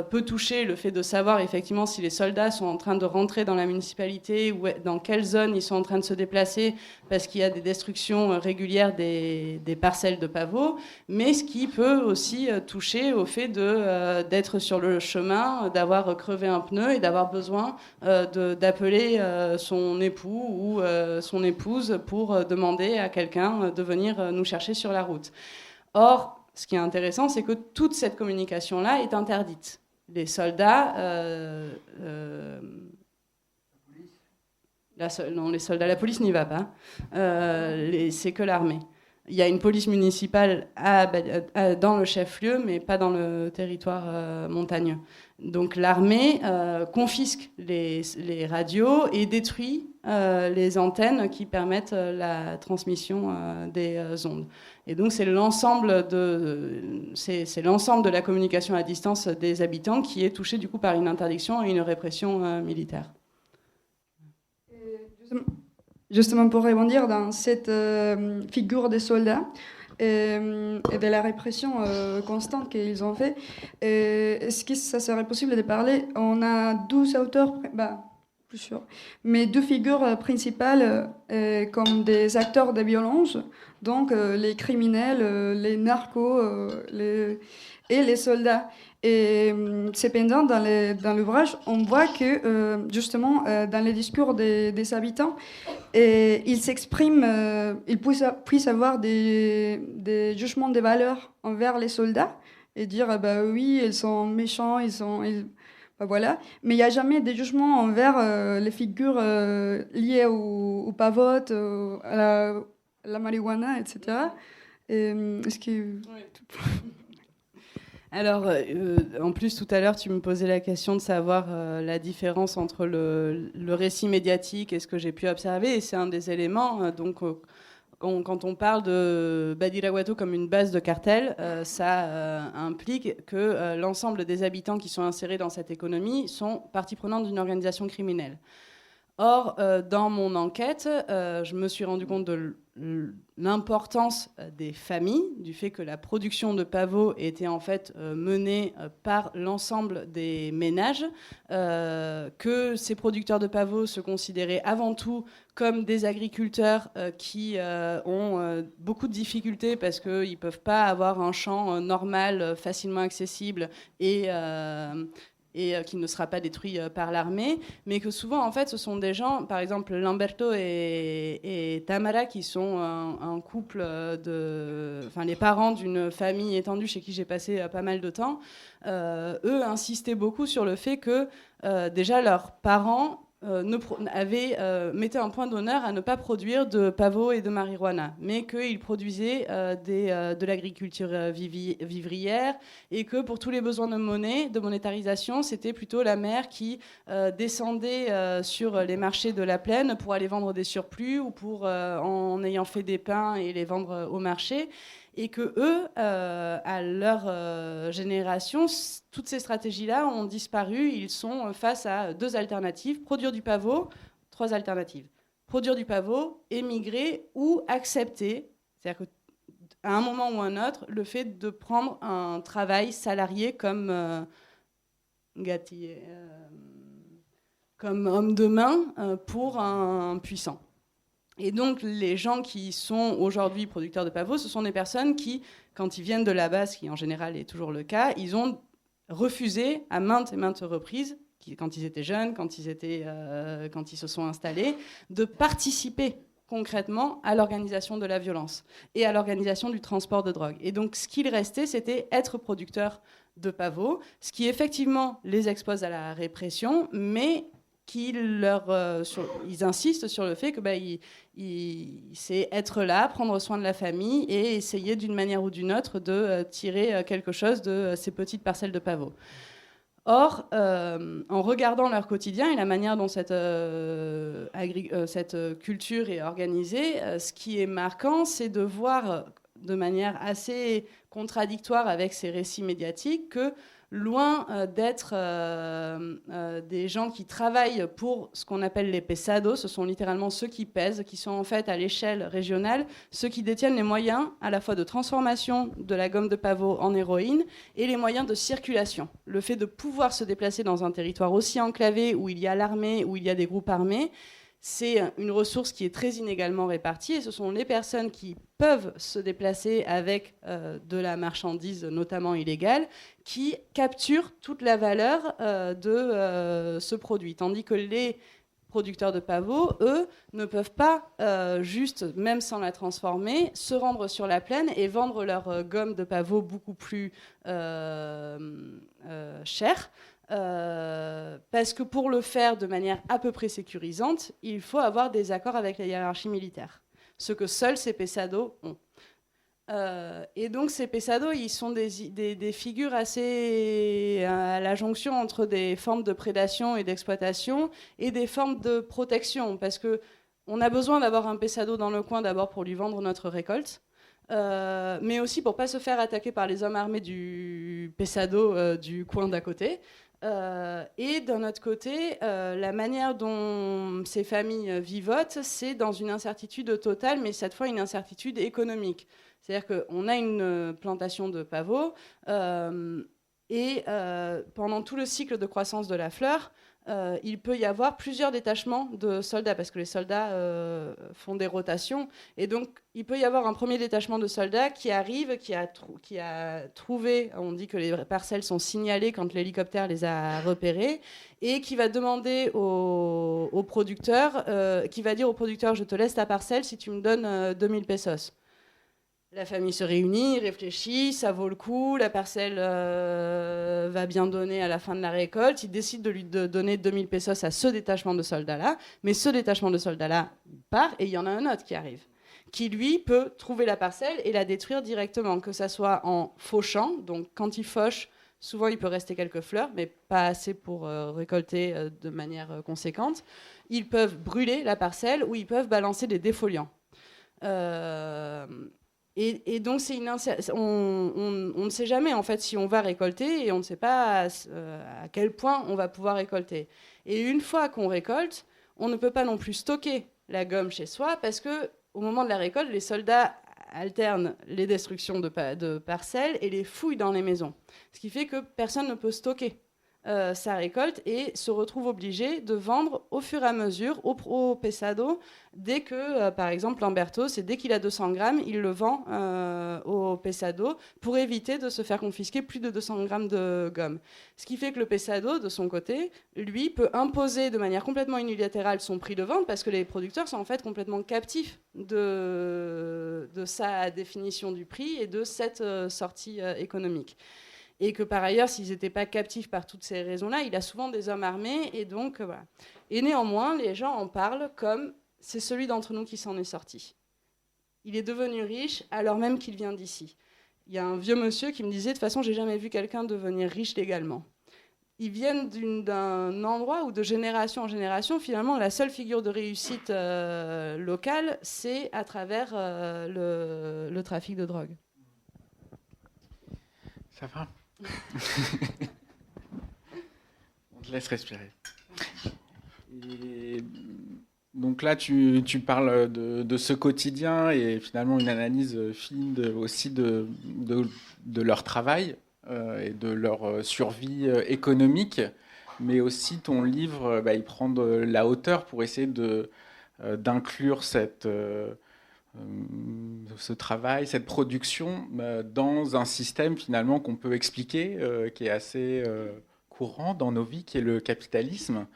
peut toucher le fait de savoir effectivement si les soldats sont en train de rentrer dans la municipalité ou dans quelle zone ils sont en train de se déplacer parce qu'il y a des destructions régulières des parcelles de pavots, mais ce qui peut aussi toucher au fait d'être sur le chemin, d'avoir crevé un pneu et d'avoir besoin d'appeler son époux ou son épouse pour demander à quelqu'un de venir nous chercher sur la route. Or, ce qui est intéressant, c'est que toute cette communication-là est interdite. Les soldats... la police n'y va pas. C'est que l'armée. Il y a une police municipale dans le chef-lieu, mais pas dans le territoire montagneux. Donc l'armée confisque les radios et détruit les antennes qui permettent la transmission des ondes. Et donc c'est l'ensemble de la communication à distance des habitants qui est touché du coup par une interdiction et une répression militaire. Justement pour rebondir dans cette figure des soldats et de la répression constante qu'ils ont fait, est-ce que ça serait possible de parler? On a 12 auteurs, plus sûr, mais 2 figures principales comme des acteurs de violence, donc les criminels, les narcos et les soldats. Et cependant, dans l'ouvrage, on voit que, justement, dans les discours des habitants, ils s'expriment, ils puissent avoir des jugements de valeur envers les soldats et dire, oui, ils sont méchants, voilà. Mais il n'y a jamais de jugement envers les figures liées au pavote, à la marijuana, etc. Est-ce que... Alors, en plus, tout à l'heure, tu me posais la question de savoir la différence entre le récit médiatique et ce que j'ai pu observer, et c'est un des éléments. Donc, quand on parle de Badiraguato comme une base de cartel, ça implique que l'ensemble des habitants qui sont insérés dans cette économie sont partie prenante d'une organisation criminelle. Or, dans mon enquête, je me suis rendu compte de l'importance des familles, du fait que la production de pavots était en fait menée par l'ensemble des ménages, que ces producteurs de pavots se considéraient avant tout comme des agriculteurs qui ont beaucoup de difficultés parce qu'ils ne peuvent pas avoir un champ normal, facilement accessible et qui ne sera pas détruit par l'armée, mais que souvent, en fait, ce sont des gens, par exemple, Lamberto et Tamara, qui sont un couple les parents d'une famille étendue chez qui j'ai passé pas mal de temps, eux insistaient beaucoup sur le fait que, déjà, leurs parents mettaient un point d'honneur à ne pas produire de pavot et de marijuana, mais qu'ils produisaient de l'agriculture vivrière et que pour tous les besoins de monétarisation, c'était plutôt la mère qui descendait sur les marchés de la plaine pour aller vendre des surplus ou en ayant fait des pains et les vendre au marché. Et que eux, à leur génération, toutes ces stratégies-là ont disparu. Ils sont face à 2 alternatives. Produire du pavot, 3 alternatives. Produire du pavot, émigrer ou accepter, c'est-à-dire qu'à un moment ou un autre, le fait de prendre un travail salarié comme homme de main pour un puissant. Et donc, les gens qui sont aujourd'hui producteurs de pavots, ce sont des personnes qui, quand ils viennent de là-bas, ce qui en général est toujours le cas, ils ont refusé à maintes et maintes reprises, quand ils étaient jeunes, quand ils se sont installés, de participer concrètement à l'organisation de la violence et à l'organisation du transport de drogue. Et donc, ce qu'il restait, c'était être producteur de pavots, ce qui effectivement les expose à la répression, mais ils insistent sur le fait que c'est être là, prendre soin de la famille et essayer d'une manière ou d'une autre de tirer quelque chose de ces petites parcelles de pavots. Or, en regardant leur quotidien et la manière dont cette culture est organisée, ce qui est marquant, c'est de voir de manière assez contradictoire avec ces récits médiatiques que loin d'être des gens qui travaillent pour ce qu'on appelle les pesados, ce sont littéralement ceux qui pèsent, qui sont en fait à l'échelle régionale, ceux qui détiennent les moyens à la fois de transformation de la gomme de pavot en héroïne et les moyens de circulation. Le fait de pouvoir se déplacer dans un territoire aussi enclavé où il y a l'armée, où il y a des groupes armés, c'est une ressource qui est très inégalement répartie et ce sont les personnes qui peuvent se déplacer avec de la marchandise, notamment illégale, qui capturent toute la valeur de ce produit. Tandis que les producteurs de pavots, eux, ne peuvent pas, juste, même sans la transformer, se rendre sur la plaine et vendre leur gomme de pavot beaucoup plus chère. Parce que pour le faire de manière à peu près sécurisante, il faut avoir des accords avec la hiérarchie militaire, ce que seuls ces pesados ont. Et donc ces pesados, ils sont des figures assez à la jonction entre des formes de prédation et d'exploitation et des formes de protection, parce que on a besoin d'avoir un pesado dans le coin d'abord pour lui vendre notre récolte, mais aussi pour pas se faire attaquer par les hommes armés du pesado du coin d'à côté. Et d'un autre côté, la manière dont ces familles vivotent, c'est dans une incertitude totale, mais cette fois une incertitude économique. C'est-à-dire qu'on a une plantation de pavots et pendant tout le cycle de croissance de la fleur, il peut y avoir plusieurs détachements de soldats parce que les soldats font des rotations. Et donc, il peut y avoir un premier détachement de soldats qui arrive, qui a trouvé, on dit que les parcelles sont signalées quand l'hélicoptère les a repérées, et qui va demander au producteur, qui va dire au producteur, je te laisse ta parcelle si tu me donnes 2000 pesos. La famille se réunit, réfléchit, ça vaut le coup, la parcelle va bien donner à la fin de la récolte. Il décide de lui donner 2000 pesos à ce détachement de soldats-là, mais ce détachement de soldats-là part et il y en a un autre qui arrive, qui lui peut trouver la parcelle et la détruire directement, que ça soit en fauchant, donc quand il fauche, souvent il peut rester quelques fleurs, mais pas assez pour récolter de manière conséquente. Ils peuvent brûler la parcelle ou ils peuvent balancer des défoliants. Et donc, on ne sait jamais en fait si on va récolter et on ne sait pas à quel point on va pouvoir récolter. Et une fois qu'on récolte, on ne peut pas non plus stocker la gomme chez soi parce que au moment de la récolte, les soldats alternent les destructions de parcelles et les fouillent dans les maisons. Ce qui fait que personne ne peut stocker sa récolte et se retrouve obligé de vendre au fur et à mesure au pesado dès que, par exemple, Lamberto, c'est dès qu'il a 200 grammes, il le vend au pesado pour éviter de se faire confisquer plus de 200 grammes de gomme. Ce qui fait que le pesado, de son côté, lui, peut imposer de manière complètement unilatérale son prix de vente parce que les producteurs sont en fait complètement captifs de sa définition du prix et de cette sortie économique. Et que par ailleurs, s'ils n'étaient pas captifs par toutes ces raisons-là, il a souvent des hommes armés, et donc voilà. Et néanmoins, les gens en parlent comme c'est celui d'entre nous qui s'en est sorti. Il est devenu riche alors même qu'il vient d'ici. Il y a un vieux monsieur qui me disait, de toute façon, j'ai jamais vu quelqu'un devenir riche légalement. Ils viennent d'un endroit où de génération en génération, finalement, la seule figure de réussite locale, c'est à travers le trafic de drogue. Ça va? On te laisse respirer. Et donc là, tu parles de ce quotidien et finalement une analyse fine aussi de leur travail et de leur survie économique. Mais aussi ton livre, il prend de la hauteur pour essayer d'inclure ce travail, cette production dans un système finalement qu'on peut expliquer, qui est assez courant dans nos vies, qui est le capitalisme.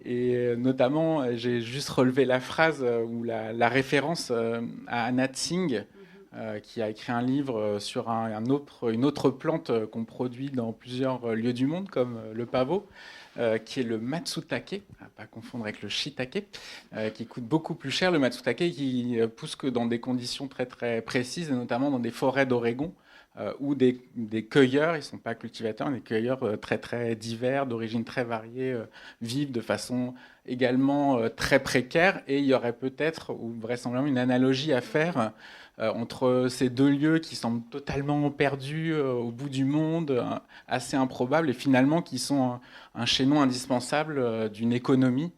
Et notamment, j'ai juste relevé la phrase ou la référence à Anna Tsing, qui a écrit un livre sur une autre plante qu'on produit dans plusieurs lieux du monde, comme le pavot, qui est le matsutake, à ne pas confondre avec le shiitake, qui coûte beaucoup plus cher. Le matsutake qui pousse que dans des conditions très très précises, et notamment dans des forêts d'Oregon, où des cueilleurs, ils ne sont pas cultivateurs, des cueilleurs très très divers, d'origine très variée, vivent de façon également très précaire. Et il y aurait peut-être, ou vraisemblablement, une analogie à faire entre ces deux lieux qui semblent totalement perdus au bout du monde, assez improbables, et finalement qui sont un chaînon indispensable d'une économie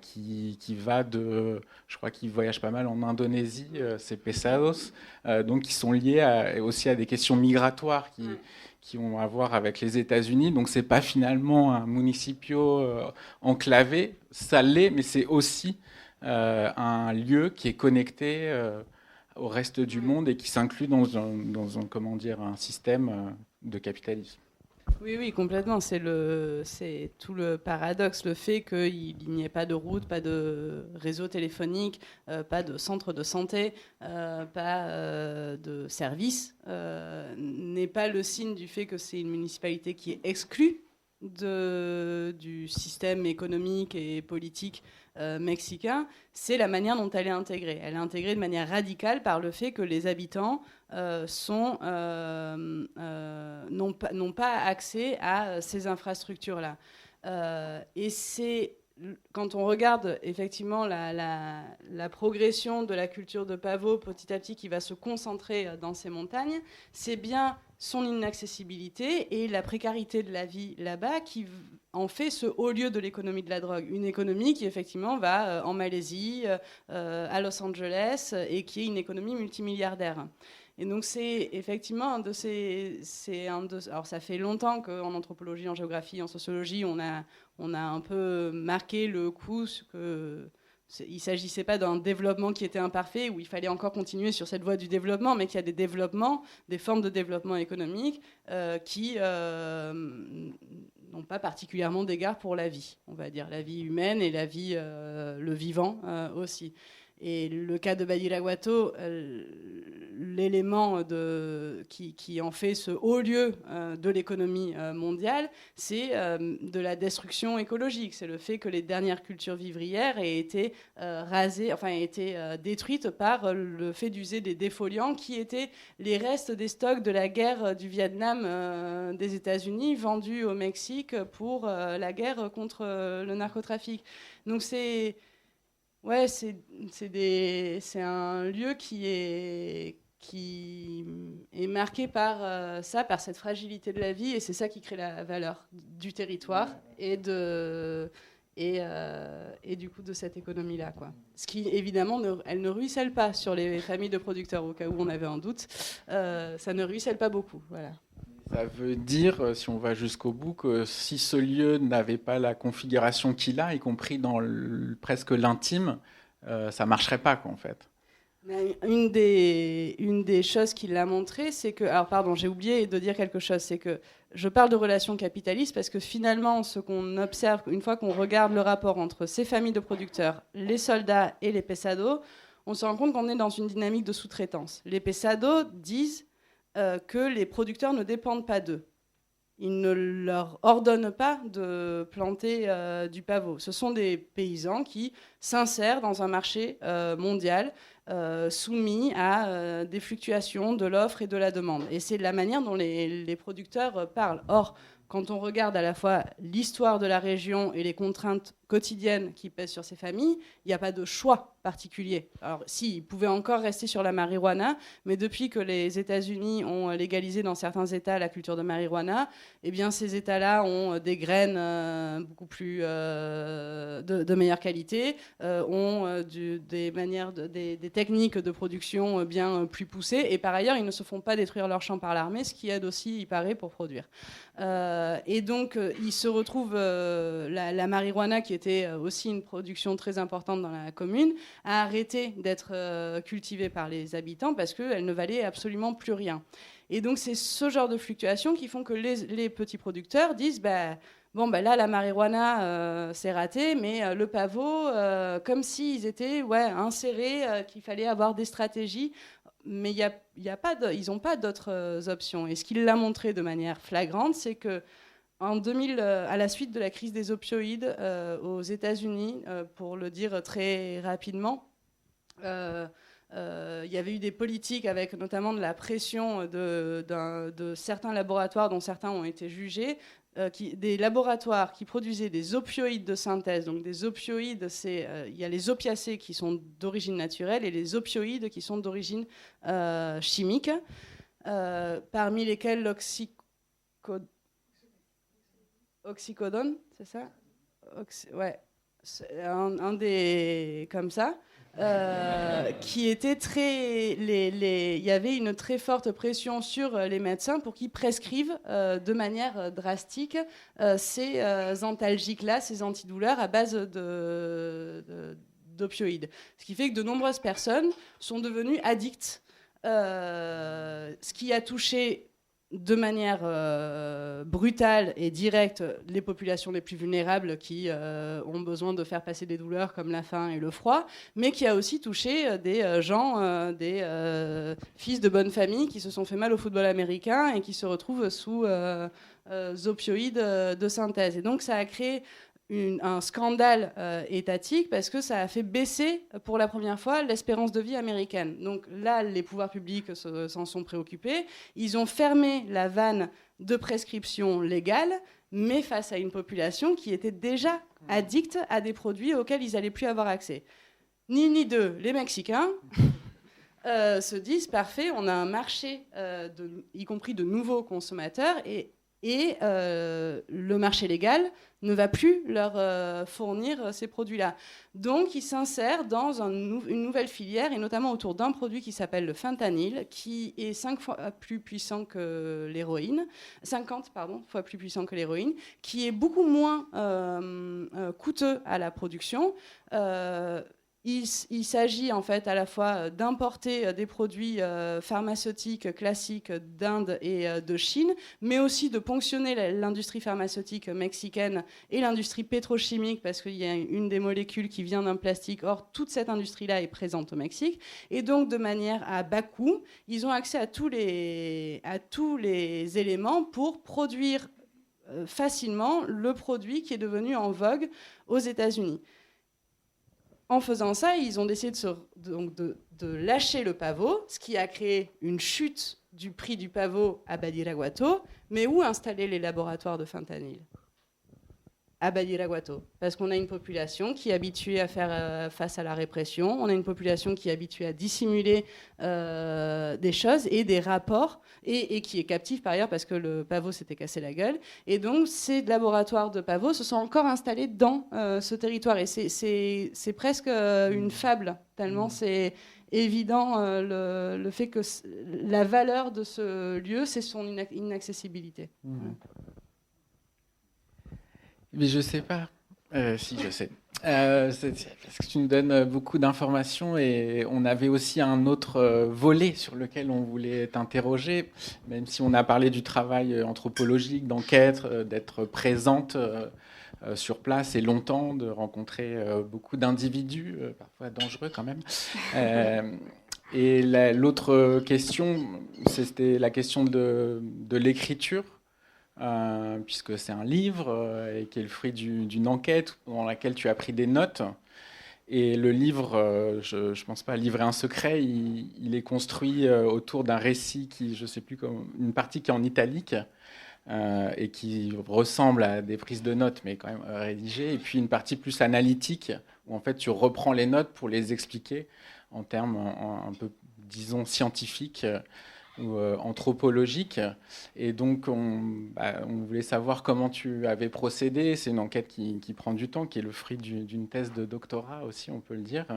qui va je crois qu'ils voyagent pas mal en Indonésie, ces pesados, donc qui sont liés aussi à des questions migratoires qui ont à voir avec les États-Unis. Donc c'est pas finalement un municipio enclavé, ça l'est, mais c'est aussi un lieu qui est connecté au reste du monde et qui s'inclut dans un système de capitalisme. Oui, complètement. C'est tout le paradoxe, le fait qu'il n'y ait pas de route, pas de réseau téléphonique, pas de centre de santé, pas de service, n'est pas le signe du fait que c'est une municipalité qui est exclue du système économique et politique mexicain, c'est la manière dont elle est intégrée. Elle est intégrée de manière radicale par le fait que les habitants n'ont pas accès à ces infrastructures-là. Et c'est quand on regarde effectivement la progression de la culture de pavot petit à petit qui va se concentrer dans ces montagnes, c'est bien son inaccessibilité et la précarité de la vie là-bas qui en fait ce haut lieu de l'économie de la drogue. Une économie qui effectivement va en Malaisie, à Los Angeles, et qui est une économie multimilliardaire. Et donc c'est effectivement alors ça fait longtemps qu'en anthropologie, en géographie, en sociologie, on a un peu marqué le coup qu'il ne s'agissait pas d'un développement qui était imparfait, où il fallait encore continuer sur cette voie du développement, mais qu'il y a des développements, des formes de développement économique qui n'ont pas particulièrement d'égard pour la vie, on va dire, la vie humaine et la vie, le vivant aussi. Et le cas de Badiraguato, l'élément qui en fait ce haut lieu de l'économie mondiale, c'est de la destruction écologique. C'est le fait que les dernières cultures vivrières aient été détruites par le fait d'user des défoliants qui étaient les restes des stocks de la guerre du Vietnam des États-Unis vendus au Mexique pour la guerre contre le narcotrafic. Donc c'est un lieu qui est marqué par par cette fragilité de la vie, et c'est ça qui crée la valeur du territoire et du coup de cette économie-là, quoi. Ce qui, évidemment, elle ne ruisselle pas sur les familles de producteurs, au cas où on avait un doute. Ça ne ruisselle pas beaucoup, voilà. Ça veut dire, si on va jusqu'au bout, que si ce lieu n'avait pas la configuration qu'il a, y compris dans presque l'intime, ça ne marcherait pas, quoi, en fait. Une des choses qu'il a montré, c'est que... Alors, pardon, j'ai oublié de dire quelque chose. C'est que je parle de relations capitalistes parce que finalement, ce qu'on observe, une fois qu'on regarde le rapport entre ces familles de producteurs, les soldats et les pesados, on se rend compte qu'on est dans une dynamique de sous-traitance. Les pesados disent que les producteurs ne dépendent pas d'eux. Ils ne leur ordonnent pas de planter du pavot. Ce sont des paysans qui s'insèrent dans un marché mondial soumis à des fluctuations de l'offre et de la demande. Et c'est la manière dont les producteurs parlent. Or, quand on regarde à la fois l'histoire de la région et les contraintes quotidiennes qui pèsent sur ces familles, il n'y a pas de choix particulier. Alors, si, ils pouvaient encore rester sur la marijuana, mais depuis que les États-Unis ont légalisé dans certains États la culture de marijuana, eh bien, ces États-là ont des graines beaucoup plus de meilleure qualité, ont des techniques de production bien plus poussées, et par ailleurs, ils ne se font pas détruire leurs champs par l'armée, ce qui aide aussi, il paraît, pour produire. Et donc, ils se retrouvent, la marijuana, qui était aussi une production très importante dans la commune, a arrêté d'être cultivée par les habitants parce qu'elle ne valait absolument plus rien. Et donc, c'est ce genre de fluctuations qui font que les petits producteurs disent là, la marijuana, c'est raté, mais le pavot, comme s'ils étaient insérés, qu'il fallait avoir des stratégies. Mais ils n'ont pas d'autres options. Et ce qu'il a montré de manière flagrante, c'est que en 2000, à la suite de la crise des opioïdes aux États-Unis, pour le dire très rapidement, il y avait eu des politiques avec notamment de la pression de certains laboratoires, dont certains ont été jugés, des laboratoires qui produisaient des opioïdes de synthèse. Donc des opioïdes, il y a les opiacés qui sont d'origine naturelle et les opioïdes qui sont d'origine chimique, parmi lesquels l'oxycodone, c'est ça ? Ouais, c'est un des comme ça. Qui était il y avait une très forte pression sur les médecins pour qu'ils prescrivent de manière drastique ces antalgiques-là, ces antidouleurs à base d'opioïdes. Ce qui fait que de nombreuses personnes sont devenues addictes, ce qui a touché de manière brutale et directe les populations les plus vulnérables qui ont besoin de faire passer des douleurs comme la faim et le froid, mais qui a aussi touché des gens, des fils de bonne famille qui se sont fait mal au football américain et qui se retrouvent sous opioïdes de synthèse. Et donc ça a créé un scandale étatique parce que ça a fait baisser pour la première fois l'espérance de vie américaine. Donc là, les pouvoirs publics s'en sont préoccupés. Ils ont fermé la vanne de prescription légale, mais face à une population qui était déjà addicte à des produits auxquels ils n'allaient plus avoir accès. Ni une ni deux, les Mexicains se disent, parfait, on a un marché, y compris de nouveaux consommateurs, et le marché légal ne va plus leur fournir ces produits-là. Donc, ils s'insèrent dans une nouvelle filière, et notamment autour d'un produit qui s'appelle le fentanyl, qui est 5 fois plus puissant que l'héroïne, 50 fois plus puissant que l'héroïne, qui est beaucoup moins coûteux à la production. Il s'agit en fait à la fois d'importer des produits pharmaceutiques classiques d'Inde et de Chine, mais aussi de ponctionner l'industrie pharmaceutique mexicaine et l'industrie pétrochimique, parce qu'il y a une des molécules qui vient d'un plastique. Or, toute cette industrie-là est présente au Mexique. Et donc, de manière à bas coût, ils ont accès à tous les éléments pour produire facilement le produit qui est devenu en vogue aux États-Unis. En faisant ça, ils ont décidé de lâcher le pavot, ce qui a créé une chute du prix du pavot à Badiraguato. Mais où installer les laboratoires de fentanyl ? À Badiraguato. Parce qu'on a une population qui est habituée à faire face à la répression, on a une population qui est habituée à dissimuler des choses et des rapports, et qui est captive par ailleurs parce que le pavot s'était cassé la gueule. Et donc, ces laboratoires de pavot se sont encore installés dans ce territoire. Et c'est presque une fable, tellement c'est évident le fait que la valeur de ce lieu, c'est son inaccessibilité. Mais je sais pas. Si, je sais. Parce que tu nous donnes beaucoup d'informations et on avait aussi un autre volet sur lequel on voulait t'interroger, même si on a parlé du travail anthropologique, d'enquête, d'être présente sur place et longtemps, de rencontrer beaucoup d'individus, parfois dangereux quand même. Et l'autre question, c'était la question de l'écriture. Puisque c'est un livre et qui est le fruit d'une enquête dans laquelle tu as pris des notes. Et le livre, je ne pense pas livrer un secret, il est construit autour d'un récit qui, je ne sais plus, une partie qui est en italique et qui ressemble à des prises de notes, mais quand même rédigées, et puis une partie plus analytique, où en fait tu reprends les notes pour les expliquer en termes un peu, disons, scientifiques, ou anthropologique. Et donc, on voulait savoir comment tu avais procédé. C'est une enquête qui prend du temps, qui est le fruit d'une thèse de doctorat aussi, on peut le dire.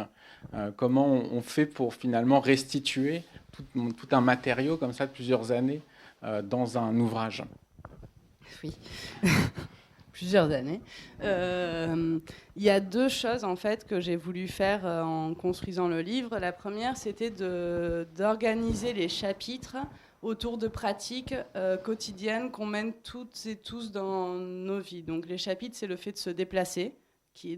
Comment on fait pour finalement restituer tout un matériau comme ça de plusieurs années dans un ouvrage ? Oui. Plusieurs années. Il y a deux choses en fait que j'ai voulu faire en construisant le livre. La première, c'était d'organiser les chapitres autour de pratiques quotidiennes qu'on mène toutes et tous dans nos vies. Donc les chapitres, c'est le fait de se déplacer,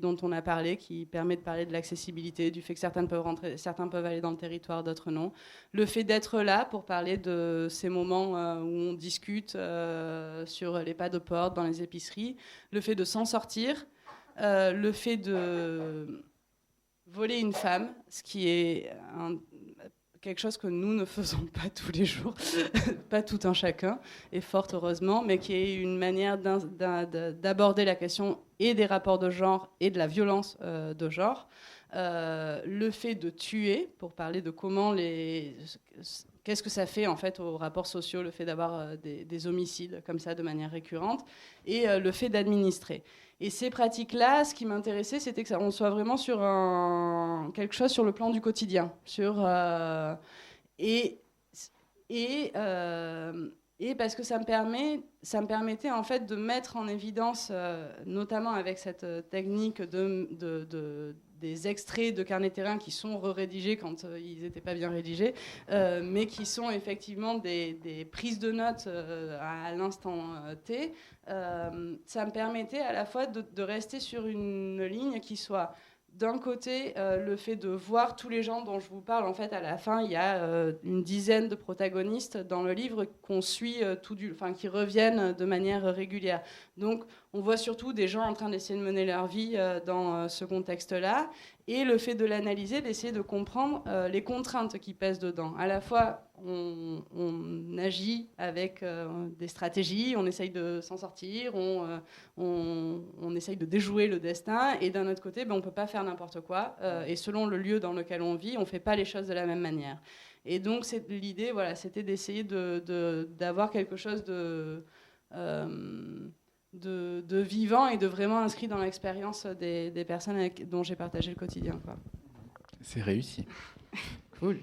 dont on a parlé, qui permet de parler de l'accessibilité, du fait que certains peuvent aller dans le territoire, d'autres non. Le fait d'être là pour parler de ces moments où on discute sur les pas de porte, dans les épiceries. Le fait de s'en sortir. Le fait de voler une femme, ce qui est quelque chose que nous ne faisons pas tous les jours, pas tout un chacun, et fort heureusement, mais qui est une manière d'aborder la question et des rapports de genre et de la violence de genre. Le fait de tuer, pour parler de comment qu'est-ce que ça fait en fait aux rapports sociaux, le fait d'avoir des homicides comme ça de manière récurrente, et le fait d'administrer. Et ces pratiques-là, ce qui m'intéressait, c'était que on soit vraiment sur quelque chose sur le plan du quotidien, et parce que ça me permettait en fait de mettre en évidence, notamment avec cette technique des extraits de carnets terrain qui sont rédigés quand ils n'étaient pas bien rédigés, mais qui sont effectivement des prises de notes à l'instant T. Ça me permettait à la fois de rester sur une ligne qui soit d'un côté, le fait de voir tous les gens dont je vous parle, en fait, à la fin, il y a une dizaine de protagonistes dans le livre qu'on suit qui reviennent de manière régulière. Donc, on voit surtout des gens en train d'essayer de mener leur vie dans ce contexte-là, et le fait de l'analyser, d'essayer de comprendre les contraintes qui pèsent dedans. À la fois, on agit avec des stratégies, on essaye de s'en sortir, on essaye de déjouer le destin, et d'un autre côté, on ne peut pas faire n'importe quoi, et selon le lieu dans lequel on vit, on ne fait pas les choses de la même manière. Et donc, l'idée, c'était d'essayer d'avoir quelque chose de vivant et de vraiment inscrit dans l'expérience des personnes dont j'ai partagé le quotidien, quoi. C'est réussi. Cool.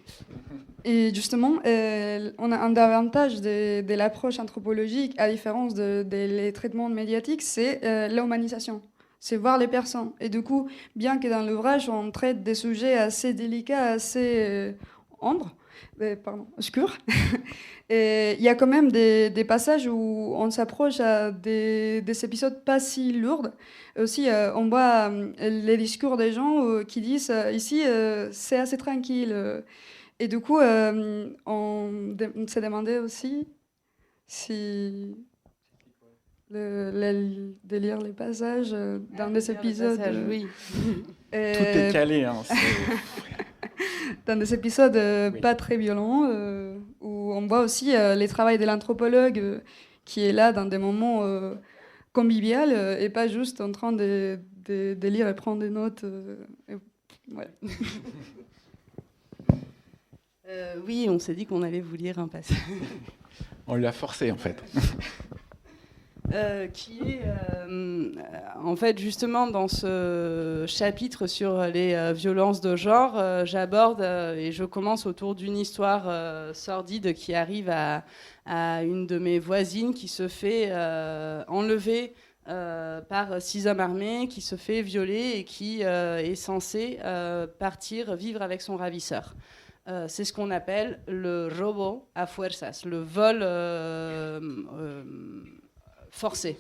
Et justement, on a un avantage de l'approche anthropologique, à différence des traitements médiatiques, c'est l'humanisation. C'est voir les personnes. Et du coup, bien que dans l'ouvrage, on traite des sujets assez délicats, assez obscurs, il y a quand même des passages où on s'approche à des épisodes pas si lourds. Aussi, on voit les discours des gens qui disent ici, c'est assez tranquille. Et du coup, on s'est demandé aussi si de lire les passages dans des épisodes. Oui. Tout est calé. Hein, dans des épisodes pas très violents, où on voit aussi les travaux de l'anthropologue qui est là dans des moments conviviaux et pas juste en train de lire et prendre des notes. Ouais. Oui, on s'est dit qu'on allait vous lire un passage. On l'a forcé, en fait. Qui est en fait justement dans ce chapitre sur les violences de genre, j'aborde et je commence autour d'une histoire sordide qui arrive à une de mes voisines qui se fait enlever par 6 hommes armés, qui se fait violer et qui est censé partir vivre avec son ravisseur. C'est ce qu'on appelle le robo a fuerzas, le vol forcé.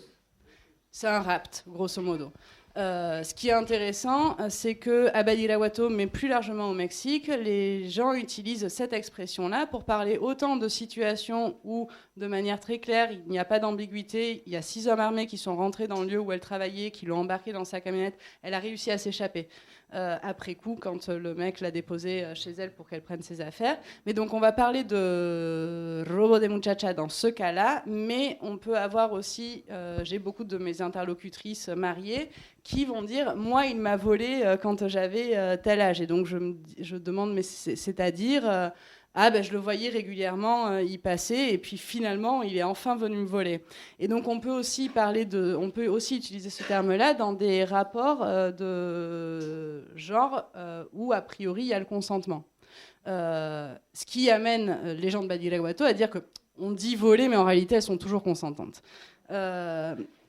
C'est un rapt, grosso modo. Ce qui est intéressant, c'est qu'à Badiraguato, mais plus largement au Mexique, les gens utilisent cette expression-là pour parler autant de situations où, de manière très claire, il n'y a pas d'ambiguïté. Il y a 6 hommes armés qui sont rentrés dans le lieu où elle travaillait, qui l'ont embarquée dans sa camionnette. Elle a réussi à s'échapper. Après coup, quand le mec l'a déposée chez elle pour qu'elle prenne ses affaires. Mais donc, on va parler de robo de muchacha dans ce cas-là, mais on peut avoir aussi, j'ai beaucoup de mes interlocutrices mariées qui vont dire, moi, il m'a volé quand j'avais tel âge. Et donc, je demande, mais c'est-à-dire... je le voyais régulièrement y passer, et puis finalement, il est enfin venu me voler. Et donc, on peut aussi utiliser ce terme-là dans des rapports de genre où, a priori, il y a le consentement. Ce qui amène les gens de Badiraguato à dire qu'on dit voler, mais en réalité, elles sont toujours consentantes.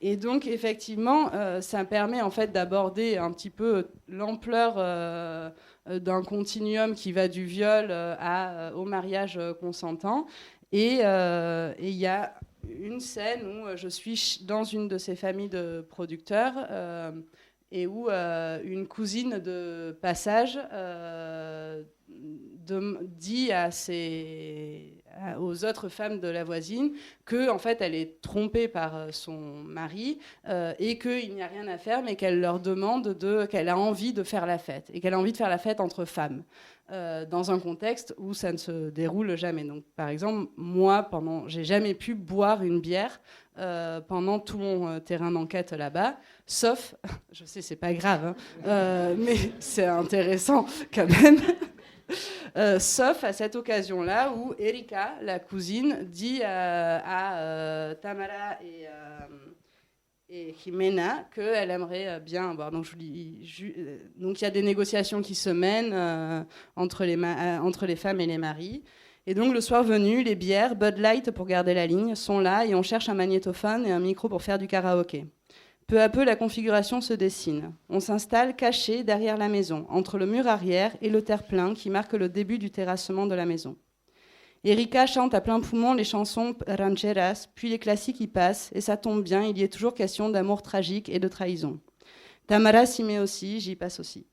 Et donc, effectivement, ça permet en fait d'aborder un petit peu l'ampleur d'un continuum qui va du viol au mariage consentant. Et il y a une scène où je suis dans une de ces familles de producteurs et où une cousine de passage dit aux autres femmes de la voisine que en fait elle est trompée par son mari et qu'il n'y a rien à faire, mais qu'elle leur demande qu'elle a envie de faire la fête et qu'elle a envie de faire la fête entre femmes dans un contexte où ça ne se déroule jamais. Donc par exemple, moi j'ai jamais pu boire une bière pendant tout mon terrain d'enquête là-bas, sauf, je sais c'est pas grave, mais c'est intéressant quand même. Sauf à cette occasion-là où Erika, la cousine, dit à Tamara et Jimena qu'elle aimerait bien boire. Donc il y a des négociations qui se mènent entre les femmes et les maris. Et donc le soir venu, les bières, Bud Light pour garder la ligne, sont là et on cherche un magnétophone et un micro pour faire du karaoké. Peu à peu, la configuration se dessine. On s'installe caché derrière la maison, entre le mur arrière et le terre-plein qui marque le début du terrassement de la maison. Erika chante à plein poumon les chansons rancheras, puis les classiques y passent, et ça tombe bien, il y est toujours question d'amour tragique et de trahison. Tamara s'y met aussi, j'y passe aussi.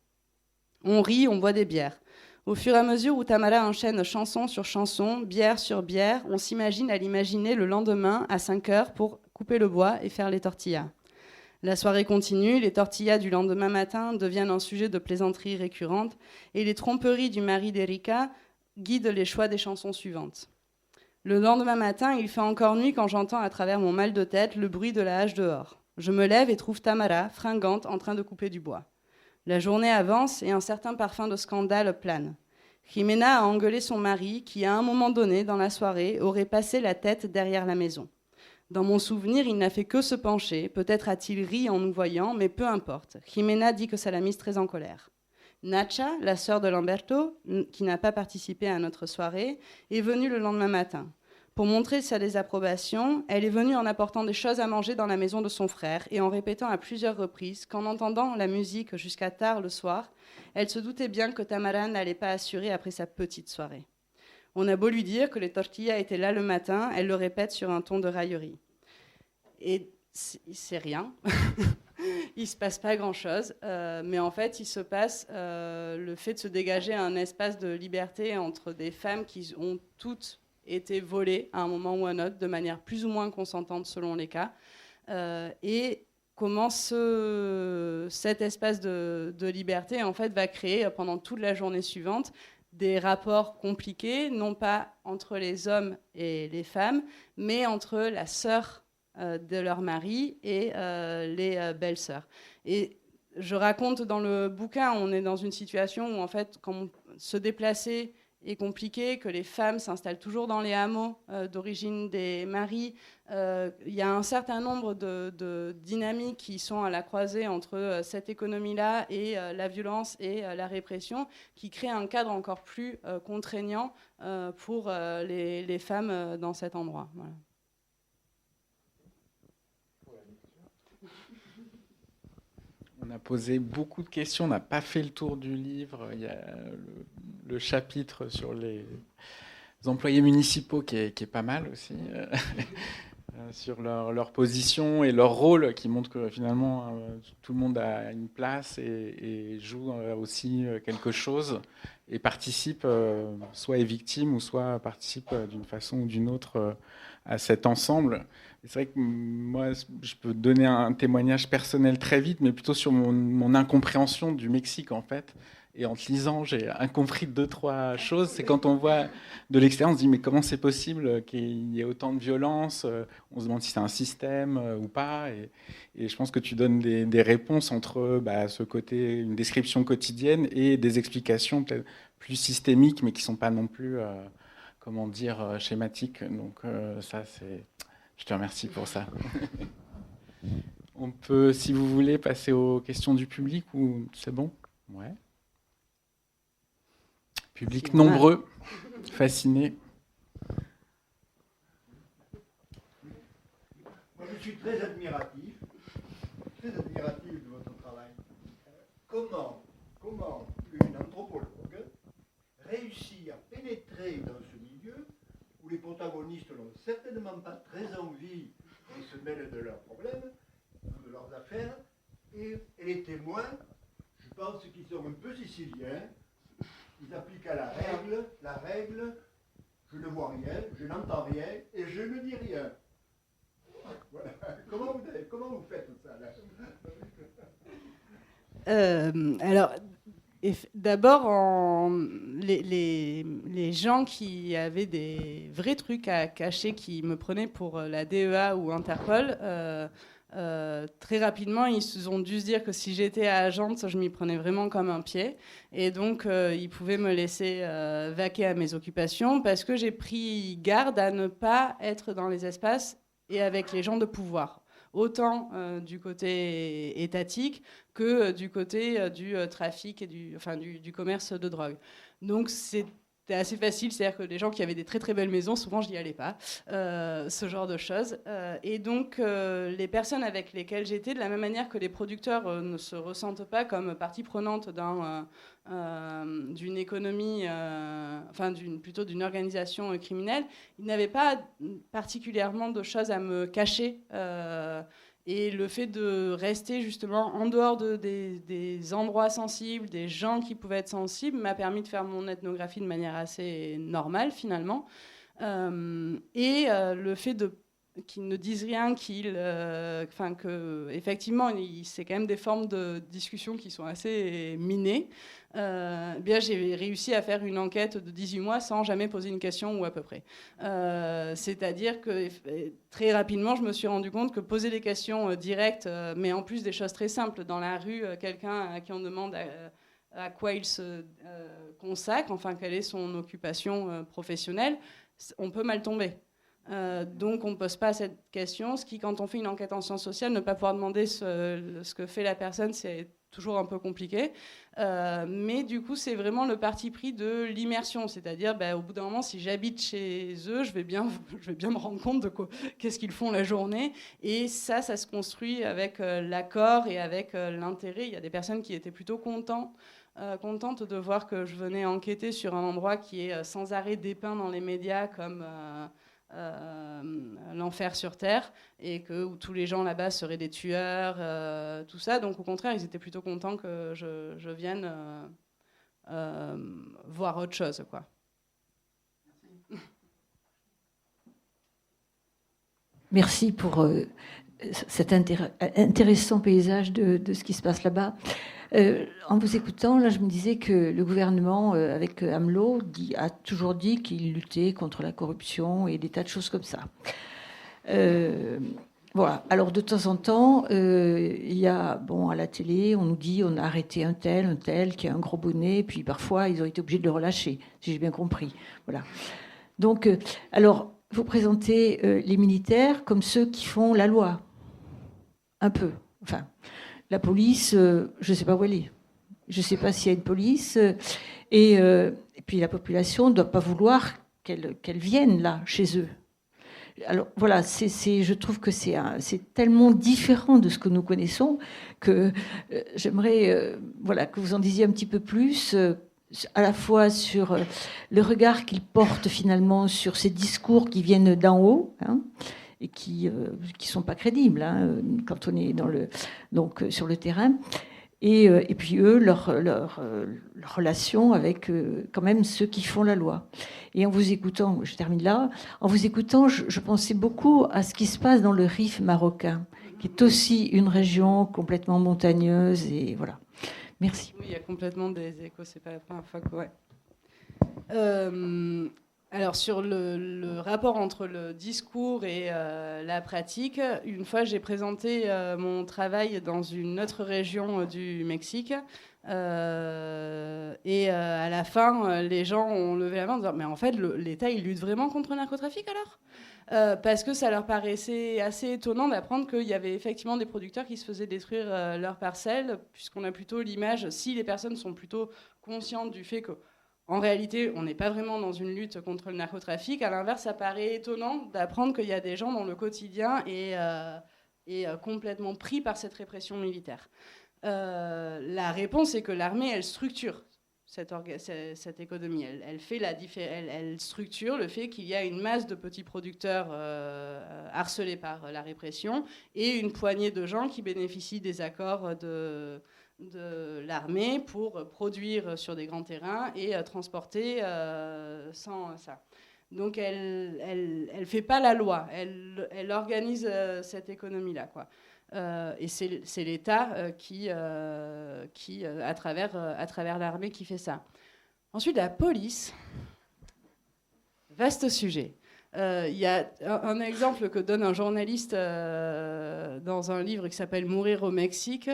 On rit, on boit des bières. Au fur et à mesure où Tamara enchaîne chanson sur chanson, bière sur bière, on s'imagine à l'imaginer le lendemain à 5 heures pour couper le bois et faire les tortillas. La soirée continue, les tortillas du lendemain matin deviennent un sujet de plaisanterie récurrente et les tromperies du mari d'Erika guident les choix des chansons suivantes. Le lendemain matin, il fait encore nuit quand j'entends à travers mon mal de tête le bruit de la hache dehors. Je me lève et trouve Tamara, fringante, en train de couper du bois. La journée avance et un certain parfum de scandale plane. Jimena a engueulé son mari qui, à un moment donné, dans la soirée, aurait passé la tête derrière la maison. Dans mon souvenir, il n'a fait que se pencher. Peut-être a-t-il ri en nous voyant, mais peu importe. Jimena dit que ça l'a mise très en colère. Nacha, la sœur de Lamberto, qui n'a pas participé à notre soirée, est venue le lendemain matin. Pour montrer sa désapprobation, elle est venue en apportant des choses à manger dans la maison de son frère et en répétant à plusieurs reprises qu'en entendant la musique jusqu'à tard le soir, elle se doutait bien que Tamara n'allait pas assurer après sa petite soirée. On a beau lui dire que les tortillas étaient là le matin, elle le répète sur un ton de raillerie. Et c'est rien. Il ne se passe pas grand-chose, mais en fait, il se passe le fait de se dégager un espace de liberté entre des femmes qui ont toutes été volées à un moment ou à un autre, de manière plus ou moins consentante selon les cas, et comment cet espace de liberté en fait, va créer pendant toute la journée suivante des rapports compliqués, non pas entre les hommes et les femmes, mais entre la sœur de leur mari et les belles-sœurs. Et je raconte dans le bouquin, on est dans une situation où en fait, quand se déplacer est compliqué, que les femmes s'installent toujours dans les hameaux d'origine des maris. Il y a un certain nombre de dynamiques qui sont à la croisée entre cette économie-là et la violence et la répression, qui créent un cadre encore plus contraignant pour les femmes dans cet endroit. Voilà. On a posé beaucoup de questions, on n'a pas fait le tour du livre. Il y a le chapitre sur les employés municipaux qui est pas mal aussi, sur leur position et leur rôle, qui montre que finalement tout le monde a une place et joue aussi quelque chose et participe, soit est victime ou soit participe d'une façon ou d'une autre à cet ensemble. Et c'est vrai que moi, je peux donner un témoignage personnel très vite, mais plutôt sur mon incompréhension du Mexique, en fait. Et en te lisant, j'ai incompris 2-3 choses. C'est quand on voit de l'extérieur, on se dit, mais comment c'est possible qu'il y ait autant de violence? On se demande si c'est un système ou pas. Et je pense que tu donnes des réponses entre ce côté, une description quotidienne et des explications peut-être plus systémiques, mais qui ne sont pas non plus, schématiques. Donc ça, c'est... Je te remercie pour ça. On peut, si vous voulez, passer aux questions du public ou c'est bon? Ouais. Public nombreux, fasciné. Moi, je suis très admiratif de votre travail. Comment une anthropologue réussit à pénétrer dans ce milieu où les protagonistes n'ont certainement pas très envie qu'ils se mêlent de leurs problèmes ou de leurs affaires, et les témoins, je pense qu'ils sont un peu siciliens, ils appliquent à la règle, je ne vois rien, je n'entends rien, et je ne dis rien. Voilà. Comment vous faites ça là? Alors, d'abord, les gens qui avaient des vrais trucs à cacher, qui me prenaient pour la DEA ou Interpol, très rapidement, ils ont dû se dire que si j'étais agente, je m'y prenais vraiment comme un pied. Et donc, ils pouvaient me laisser vaquer à mes occupations parce que j'ai pris garde à ne pas être dans les espaces et avec les gens de pouvoir. Autant du côté étatique que du côté du trafic et du commerce de drogue. Donc c'était assez facile, c'est-à-dire que les gens qui avaient des très très belles maisons, souvent je n'y allais pas, ce genre de choses. Et donc les personnes avec lesquelles j'étais, de la même manière que les producteurs ne se ressentent pas comme partie prenante d'une économie, plutôt d'une organisation criminelle, ils n'avaient pas particulièrement de choses à me cacher. Et le fait de rester justement en dehors des endroits sensibles, des gens qui pouvaient être sensibles, m'a permis de faire mon ethnographie de manière assez normale finalement. Le fait qu'ils ne disent rien, que effectivement, c'est quand même des formes de discussion qui sont assez minées. Bien, j'ai réussi à faire une enquête de 18 mois sans jamais poser une question ou à peu près. C'est-à-dire que très rapidement, je me suis rendu compte que poser des questions directes, mais en plus des choses très simples, dans la rue, quelqu'un à qui on demande à quoi il se consacre, enfin quelle est son occupation professionnelle, on peut mal tomber. Donc on ne pose pas cette question, ce qui, quand on fait une enquête en sciences sociales, ne pas pouvoir demander ce que fait la personne, c'est toujours un peu compliqué. Mais du coup, c'est vraiment le parti pris de l'immersion, c'est-à-dire au bout d'un moment, si j'habite chez eux, je vais bien me rendre compte de qu'est-ce qu'ils font la journée. Et ça se construit avec l'accord et avec l'intérêt. Il y a des personnes qui étaient plutôt contentes de voir que je venais enquêter sur un endroit qui est sans arrêt dépeint dans les médias comme l'enfer sur Terre, et où tous les gens là-bas seraient des tueurs, tout ça. Donc au contraire, ils étaient plutôt contents que je vienne voir autre chose, quoi. Merci pour cet intéressant paysage de ce qui se passe là-bas. En vous écoutant, là, je me disais que le gouvernement, avec AMLO, a toujours dit qu'il luttait contre la corruption et des tas de choses comme ça. Voilà. Alors, de temps en temps, il y a, à la télé, on nous dit on a arrêté un tel qui a un gros bonnet, puis parfois, ils ont été obligés de le relâcher, si j'ai bien compris. Voilà. Donc, alors, vous présentez les militaires comme ceux qui font la loi. Un peu. Enfin, la police, je ne sais pas où elle est. Je ne sais pas s'il y a une police. Et puis la population ne doit pas vouloir qu'elle vienne là, chez eux. Alors voilà, je trouve que c'est tellement différent de ce que nous connaissons que j'aimerais que vous en disiez un petit peu plus, à la fois sur le regard qu'ils portent finalement sur ces discours qui viennent d'en haut, hein, et qui sont pas crédibles quand on est sur le terrain, et puis eux leur relation avec quand même ceux qui font la loi. Et en vous écoutant, je termine là, je pensais beaucoup à ce qui se passe dans le Rif marocain, qui est aussi une région complètement montagneuse, et voilà. Merci. Oui, il y a complètement des échos, c'est pas la première fois que... Ouais. Alors sur le rapport entre le discours et la pratique, une fois j'ai présenté mon travail dans une autre région du Mexique, et à la fin les gens ont levé la main en disant mais en fait l'État il lutte vraiment contre le narcotrafic alors ? Parce que ça leur paraissait assez étonnant d'apprendre qu'il y avait effectivement des producteurs qui se faisaient détruire leurs parcelles, puisqu'on a plutôt l'image, si les personnes sont plutôt conscientes du fait que en réalité, on n'est pas vraiment dans une lutte contre le narcotrafic. À l'inverse, ça paraît étonnant d'apprendre qu'il y a des gens dont le quotidien est complètement pris par cette répression militaire. La réponse est que l'armée, elle structure cette économie. Elle structure le fait qu'il y a une masse de petits producteurs harcelés par la répression et une poignée de gens qui bénéficient des accords de l'armée pour produire sur des grands terrains et transporter sans ça. Donc elle fait pas la loi, elle organise cette économie-là, quoi. Et c'est l'État qui à travers l'armée, qui fait ça. Ensuite, la police, vaste sujet. Il y a un exemple que donne un journaliste dans un livre qui s'appelle « Mourir au Mexique »,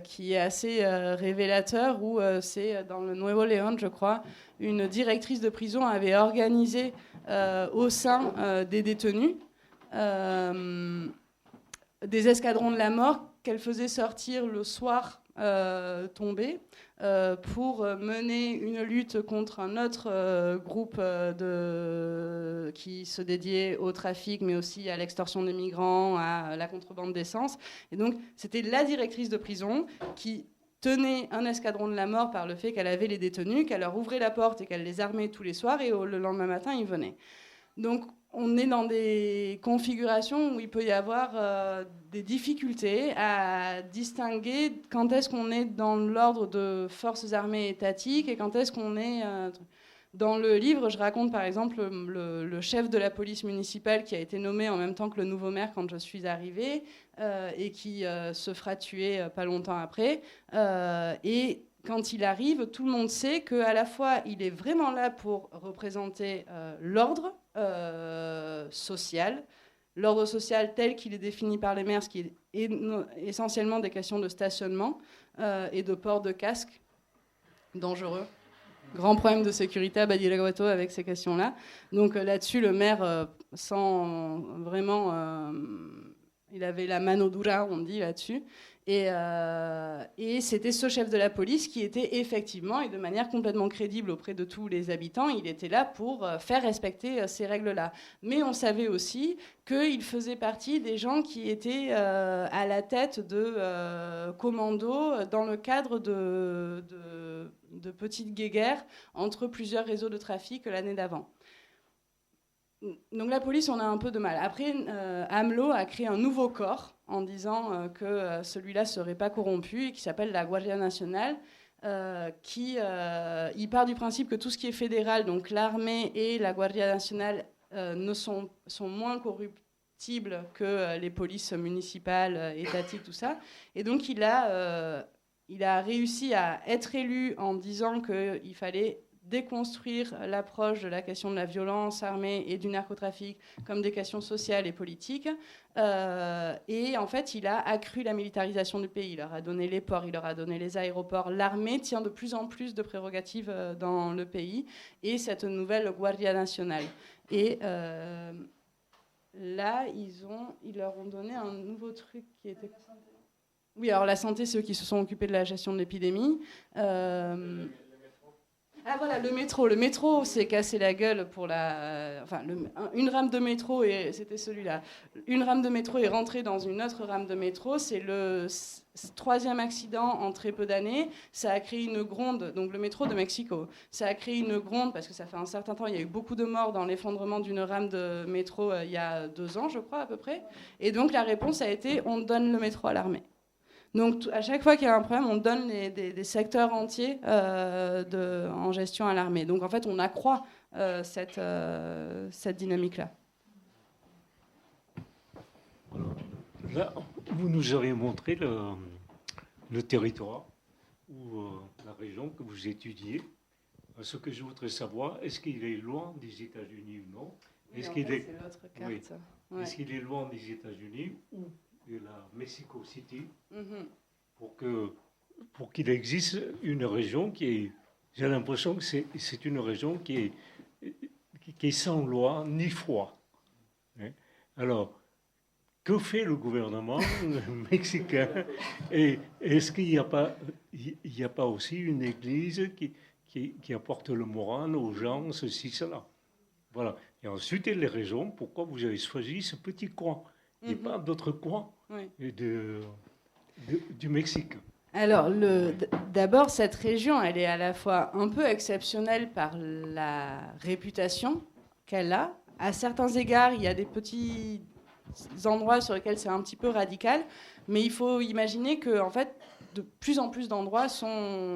qui est assez révélateur, où c'est dans le Nuevo León, je crois, une directrice de prison avait organisé au sein des détenus des escadrons de la mort qu'elle faisait sortir le soir tombé pour mener une lutte contre un autre groupe qui se dédiait au trafic, mais aussi à l'extorsion des migrants, à la contrebande d'essence. Et donc, c'était la directrice de prison qui tenait un escadron de la mort par le fait qu'elle avait les détenus, qu'elle leur ouvrait la porte et qu'elle les armait tous les soirs, et le lendemain matin, ils venaient. Donc, on est dans des configurations où il peut y avoir des difficultés à distinguer quand est-ce qu'on est dans l'ordre de forces armées étatiques et quand est-ce qu'on est... Dans le livre, je raconte par exemple le chef de la police municipale qui a été nommé en même temps que le nouveau maire quand je suis arrivée et qui se fera tuer pas longtemps après. Et quand il arrive, tout le monde sait qu'à la fois, il est vraiment là pour représenter l'ordre social, l'ordre social tel qu'il est défini par les maires, ce qui est essentiellement des questions de stationnement et de port de casque dangereux. Grand problème de sécurité à Badiraguato avec ces questions-là. Donc là-dessus, le maire, sans vraiment... il avait la mano dura, on dit là-dessus. Et c'était ce chef de la police qui était effectivement, et de manière complètement crédible auprès de tous les habitants, il était là pour faire respecter ces règles-là. Mais on savait aussi qu'il faisait partie des gens qui étaient à la tête de commandos dans le cadre de petites guéguerres entre plusieurs réseaux de trafic l'année d'avant. Donc la police, on a un peu de mal. Après, AMLO a créé un nouveau corps en disant que celui-là ne serait pas corrompu et qui s'appelle la Guardia Nacional, il part du principe que tout ce qui est fédéral, donc l'armée et la Guardia Nacional, sont moins corruptibles que les polices municipales, étatiques, tout ça. Et donc il a réussi à être élu en disant qu'il fallait déconstruire l'approche de la question de la violence armée et du narcotrafic comme des questions sociales et politiques. Et en fait, il a accru la militarisation du pays. Il leur a donné les ports, il leur a donné les aéroports. L'armée tient de plus en plus de prérogatives dans le pays. Et cette nouvelle Guardia Nacional. Et là, ils leur ont donné un nouveau truc qui était... Oui, alors la santé, c'est eux qui se sont occupés de la gestion de l'épidémie. Ah voilà, le métro. Le métro s'est cassé la gueule pour une rame de métro, et c'était celui-là. Une rame de métro est rentrée dans une autre rame de métro. C'est le troisième accident en très peu d'années. Ça a créé une gronde, donc le métro de Mexico. Ça a créé une gronde parce que ça fait un certain temps, il y a eu beaucoup de morts dans l'effondrement d'une rame de métro il y a 2 ans, je crois, à peu près. Et donc la réponse a été, on donne le métro à l'armée. Donc, à chaque fois qu'il y a un problème, on donne des secteurs entiers en gestion à l'armée. Donc, en fait, on accroît cette dynamique-là. Là, vous nous avez montré le territoire ou la région que vous étudiez. Ce que je voudrais savoir, est-ce qu'il est loin des États-Unis ou non? Est-ce qu'il est... c'est l'autre carte. Oui. Ouais. Est-ce qu'il est loin des États-Unis ou de la Mexico City, Mm-hmm. pour qu'il existe une région qui est... J'ai l'impression que c'est une région qui est sans loi ni foi. Alors, que fait le gouvernement mexicain? Et est-ce qu'il n'y a pas aussi une église qui apporte le moral aux gens, ceci, cela? Voilà. Et ensuite, les raisons pourquoi vous avez choisi ce petit coin. Il n'y a pas d'autres coins du Mexique. Alors, d'abord, cette région, elle est à la fois un peu exceptionnelle par la réputation qu'elle a. À certains égards, il y a des petits endroits sur lesquels c'est un petit peu radical, mais il faut imaginer que, en fait, de plus en plus d'endroits sont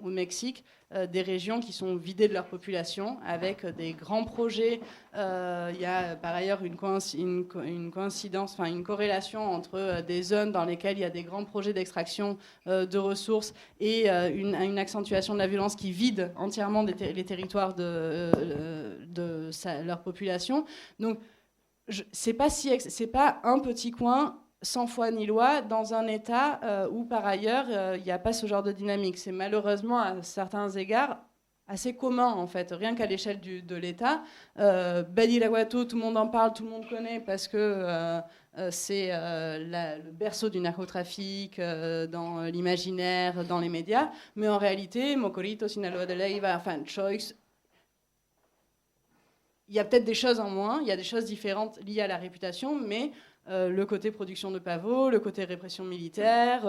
au Mexique des régions qui sont vidées de leur population avec des grands projets. Il y a par ailleurs une coïncidence, enfin une corrélation entre des zones dans lesquelles il y a des grands projets d'extraction de ressources et une accentuation de la violence qui vide entièrement les territoires de leur population. Donc c'est pas un petit coin sans foi ni loi, dans un État où, par ailleurs, il n'y a pas ce genre de dynamique. C'est malheureusement, à certains égards, assez commun, en fait, rien qu'à l'échelle de l'État. Badiraguato, tout le monde en parle, tout le monde connaît, parce que c'est le berceau du narcotrafic dans l'imaginaire, dans les médias. Mais en réalité, Mocorito, Sinaloa de Leyva, enfin, Choix, il y a peut-être des choses en moins, il y a des choses différentes liées à la réputation, mais le côté production de pavots, le côté répression militaire,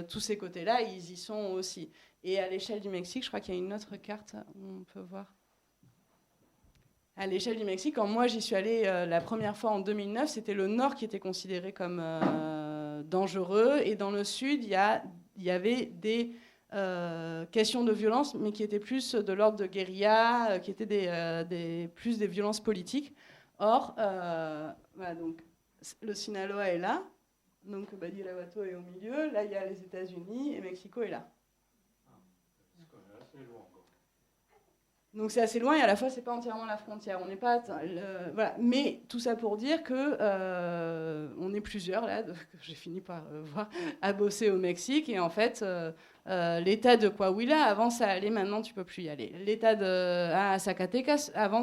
tous ces côtés-là, ils y sont aussi. Et à l'échelle du Mexique, je crois qu'il y a une autre carte où on peut voir. À l'échelle du Mexique, quand moi j'y suis allée la première fois en 2009, c'était le nord qui était considéré comme dangereux. Et dans le sud, il y avait des questions de violence, mais qui étaient plus de l'ordre de guérilla, qui étaient plus des violences politiques. Or, voilà, donc, le Sinaloa est là, donc Badiraguato est au milieu, là il y a les États-Unis et Mexico est là. Donc c'est assez loin et à la fois c'est pas entièrement la frontière. On n'est pas voilà. Mais tout ça pour dire que on est plusieurs là, que j'ai fini par voir, à bosser au Mexique et en fait l'État de Coahuila avant ça allait, maintenant tu peux plus y aller. L'État de Zacatecas avant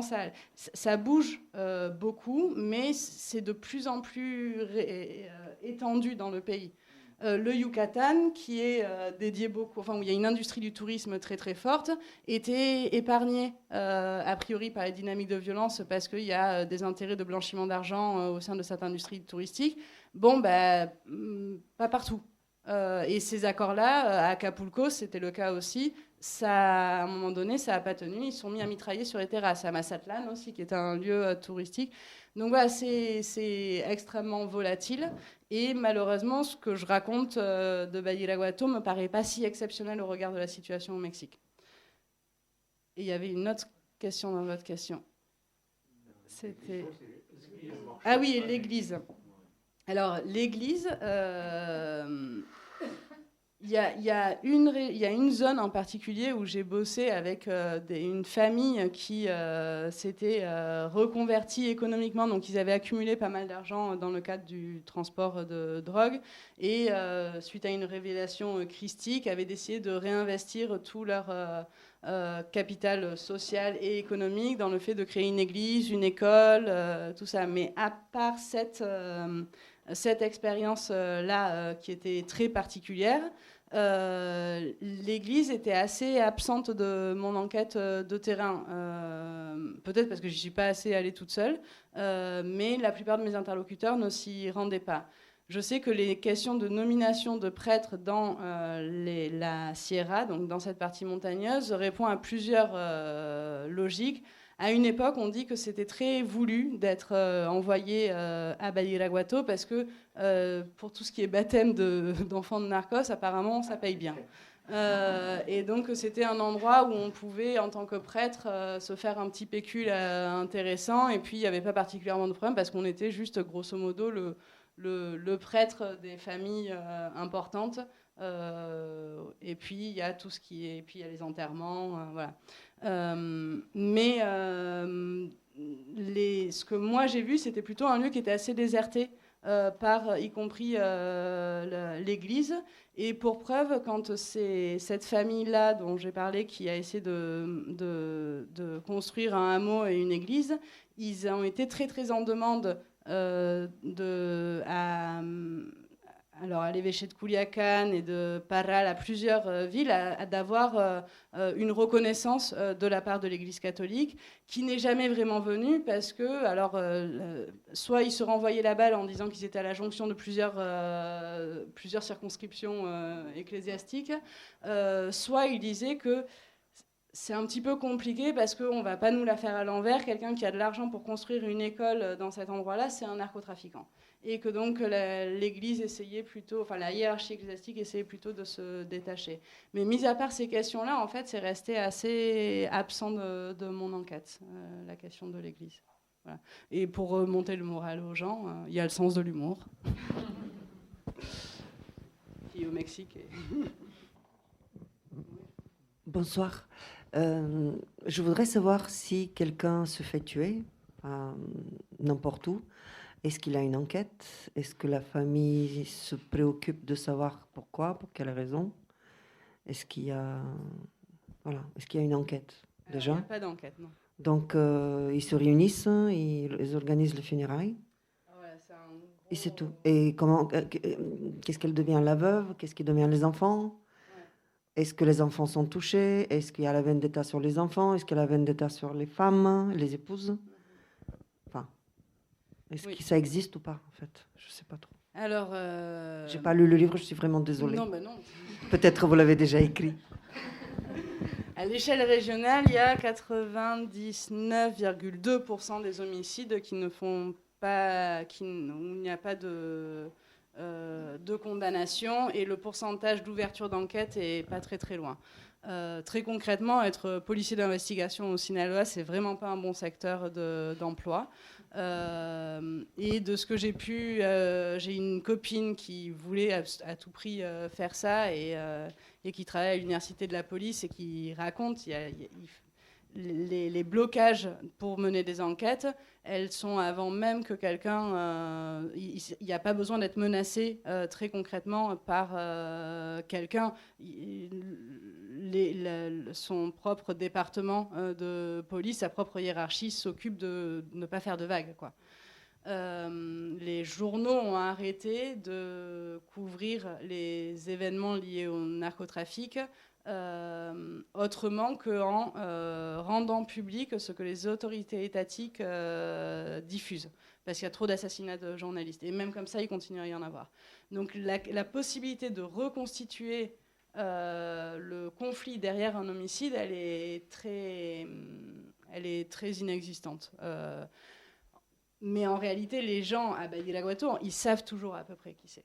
ça bouge beaucoup, mais c'est de plus en plus étendu dans le pays. Le Yucatan, qui est dédié beaucoup, enfin où il y a une industrie du tourisme très très forte, était épargné a priori par les dynamiques de violence parce qu'il y a des intérêts de blanchiment d'argent au sein de cette industrie touristique. Bon, pas partout. Et ces accords-là, à Acapulco, c'était le cas aussi. Ça, à un moment donné, ça n'a pas tenu. Ils se sont mis à mitrailler sur les terrasses. À Mazatlan aussi, qui est un lieu touristique. Donc voilà, c'est extrêmement volatile. Et malheureusement, ce que je raconte de Badiraguato ne me paraît pas si exceptionnel au regard de la situation au Mexique. Et il y avait une autre question dans votre question. C'était... Ah oui, l'église. Alors, l'église... Il y a une zone en particulier où j'ai bossé avec une famille qui s'était reconvertie économiquement. Donc, ils avaient accumulé pas mal d'argent dans le cadre du transport de drogue. Et suite à une révélation christique, avaient décidé de réinvestir tout leur capital social et économique dans le fait de créer une église, une école, tout ça. Mais à part cette expérience-là qui était très particulière, l'Église était assez absente de mon enquête de terrain. Peut-être parce que je n'y suis pas assez allée toute seule, mais la plupart de mes interlocuteurs ne s'y rendaient pas. Je sais que les questions de nomination de prêtres dans la Sierra, donc dans cette partie montagneuse, répondent à plusieurs logiques. À une époque, on dit que c'était très voulu d'être envoyé à Badiraguato parce que pour tout ce qui est baptême d'enfants de narcos, apparemment, ça paye bien. Et donc, c'était un endroit où on pouvait, en tant que prêtre, se faire un petit pécule intéressant. Et puis, il n'y avait pas particulièrement de problème parce qu'on était juste, grosso modo, le prêtre des familles importantes. Et puis il y a tout ce qui est, puis il y a les enterrements, voilà. Mais ce que moi j'ai vu, c'était plutôt un lieu qui était assez déserté, par y compris l'église. Et pour preuve, quand c'est cette famille-là dont j'ai parlé qui a essayé de construire un hameau et une église, ils ont été très très en demande à l'évêché de Culiacán et de Parral, à plusieurs villes, d'avoir une reconnaissance de la part de l'Église catholique, qui n'est jamais vraiment venue parce que, soit ils se renvoyaient la balle en disant qu'ils étaient à la jonction de plusieurs circonscriptions ecclésiastiques, soit ils disaient que c'est un petit peu compliqué parce qu'on ne va pas nous la faire à l'envers. Quelqu'un qui a de l'argent pour construire une école dans cet endroit-là, c'est un narcotrafiquant. Et que donc l'Église essayait plutôt, enfin la hiérarchie ecclésiastique essayait plutôt de se détacher. Mais mis à part ces questions-là, en fait, c'est resté assez absent de mon enquête, la question de l'Église. Voilà. Et pour remonter le moral aux gens, il y a le sens de l'humour. Qui au Mexique est... Bonsoir. Je voudrais savoir si quelqu'un se fait tuer n'importe où. Est-ce qu'il a une enquête? Est-ce que la famille se préoccupe de savoir pourquoi, pour quelle raison? Est-ce qu'il y a une enquête déjà? Il n'y a pas d'enquête, non. Donc ils se réunissent, ils organisent les funérailles. Voilà, c'est un gros... Et c'est tout. Et comment? Qu'est-ce qu'elle devient, la veuve? Qu'est-ce qui devient les enfants? Est-ce que les enfants sont touchés? Est-ce qu'il y a la vendetta sur les enfants? Est-ce qu'il y a la vendetta sur les femmes, les épouses? Enfin, est-ce que ça existe ou pas, en fait? Je ne sais pas trop. Alors... J'ai pas lu le livre, je suis vraiment désolée. Non, ben non. Peut-être vous l'avez déjà écrit. À l'échelle régionale, il y a 99,2% des homicides qui ne font pas, où il n'y a pas de condamnation, et le pourcentage d'ouverture d'enquête est pas très très loin. Très concrètement, être policier d'investigation au Sinaloa, c'est vraiment pas un bon secteur d'emploi. Et de ce que j'ai j'ai une copine qui voulait à tout prix faire ça et qui travaille à l'université de la police et qui raconte les blocages pour mener des enquêtes. Elles sont avant même que quelqu'un... Il n'y a pas besoin d'être menacé très concrètement par quelqu'un. Son propre département de police, sa propre hiérarchie s'occupe de ne pas faire de vagues, quoi. Les journaux ont arrêté de couvrir les événements liés au narcotrafic autrement qu'en rendant public ce que les autorités étatiques diffusent, parce qu'il y a trop d'assassinats de journalistes. Et même comme ça, il continue à y en avoir. Donc la possibilité de reconstituer le conflit derrière un homicide, elle est très inexistante. Mais en réalité, les gens à Badiraguato, ils savent toujours à peu près qui c'est.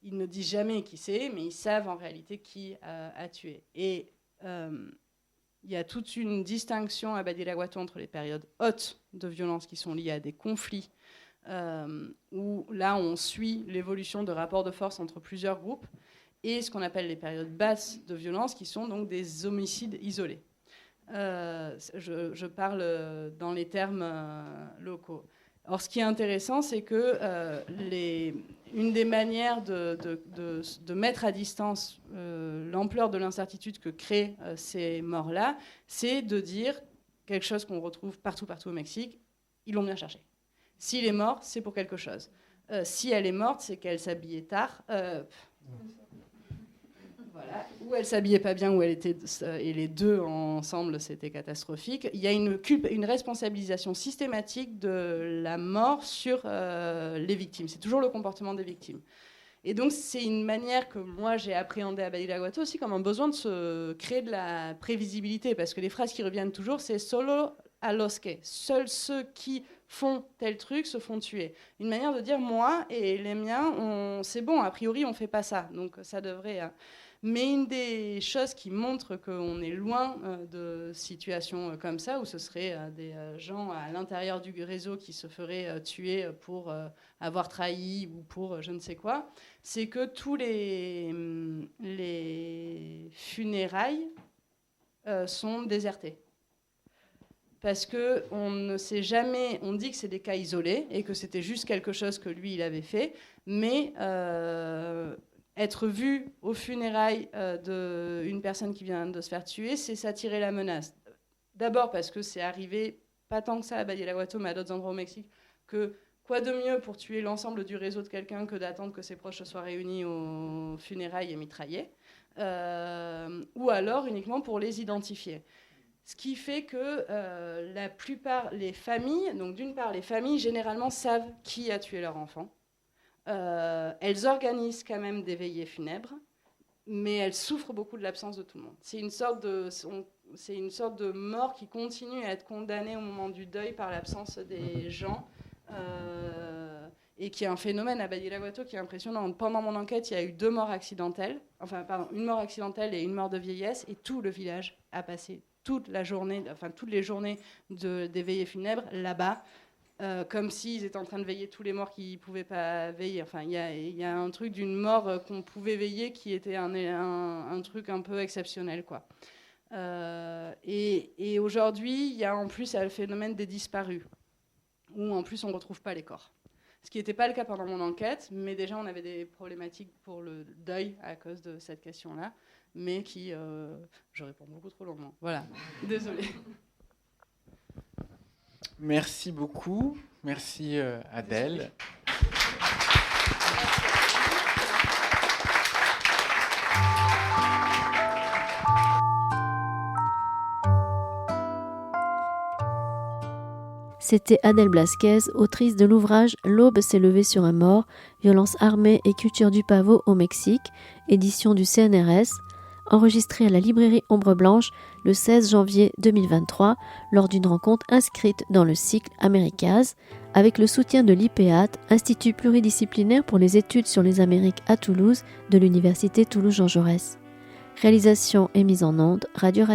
Ils ne disent jamais qui c'est, mais ils savent en réalité qui a tué. Et il y a toute une distinction à Badiraguato entre les périodes hautes de violence qui sont liées à des conflits, où là on suit l'évolution de rapports de force entre plusieurs groupes, et ce qu'on appelle les périodes basses de violence, qui sont donc des homicides isolés. Je parle dans les termes locaux. Or, ce qui est intéressant, c'est que une des manières de mettre à distance l'ampleur de l'incertitude que créent ces morts-là, c'est de dire quelque chose qu'on retrouve partout au Mexique: ils l'ont bien cherché. S'il est mort, c'est pour quelque chose. Si elle est morte, c'est qu'elle s'habillait tard. Voilà. Ou elle s'habillait pas bien, ou elle était, et les deux ensemble, c'était catastrophique. Il y a une responsabilisation systématique de la mort sur les victimes. C'est toujours le comportement des victimes. Et donc, c'est une manière que moi, j'ai appréhendé à Badiraguato aussi comme un besoin de se créer de la prévisibilité, parce que les phrases qui reviennent toujours, c'est « solo a los que ». Seuls ceux qui font tel truc se font tuer. Une manière de dire « moi et les miens, c'est bon, a priori, on fait pas ça ». Donc, ça devrait... Mais une des choses qui montre qu'on est loin de situations comme ça, où ce serait des gens à l'intérieur du réseau qui se feraient tuer pour avoir trahi ou pour je ne sais quoi, c'est que tous les funérailles sont désertés. Parce qu'on ne sait jamais, on dit que c'est des cas isolés et que c'était juste quelque chose que lui, il avait fait, mais... être vu aux funérailles d'une personne qui vient de se faire tuer, c'est s'attirer la menace. D'abord parce que c'est arrivé, pas tant que ça à Badiraguato, mais à d'autres endroits au Mexique, que quoi de mieux pour tuer l'ensemble du réseau de quelqu'un que d'attendre que ses proches soient réunis aux funérailles et mitraillés, ou alors uniquement pour les identifier. Ce qui fait que la plupart, les familles, donc d'une part, les familles généralement savent qui a tué leur enfant. Elles organisent quand même des veillées funèbres, mais elles souffrent beaucoup de l'absence de tout le monde. C'est une sorte de mort qui continue à être condamnée au moment du deuil par l'absence des gens, et qui est un phénomène à Badiraguato qui est impressionnant. Pendant mon enquête, il y a eu 2 morts accidentelles, une mort accidentelle et une mort de vieillesse, et tout le village a passé toutes les journées des veillées funèbres là-bas, comme s'ils étaient en train de veiller tous les morts qui ne pouvaient pas veiller. Enfin, il y a un truc d'une mort qu'on pouvait veiller qui était un truc un peu exceptionnel, quoi. Et aujourd'hui, il y a en plus le phénomène des disparus, où en plus on ne retrouve pas les corps. Ce qui n'était pas le cas pendant mon enquête, mais déjà on avait des problématiques pour le deuil à cause de cette question-là, mais qui... je réponds beaucoup trop longuement. Voilà, désolée. Merci beaucoup. Merci Adèle. C'était Adèle Blasquez, autrice de l'ouvrage L'aube s'est levée sur un mort, violence armée et culture du pavot au Mexique, édition du CNRS, enregistrée à la librairie Ombre Blanche le 16 janvier 2023 lors d'une rencontre inscrite dans le cycle Américas avec le soutien de l'IPEAT, Institut pluridisciplinaire pour les études sur les Amériques à Toulouse de l'Université Toulouse-Jean Jaurès. Réalisation et mise en onde, Radio.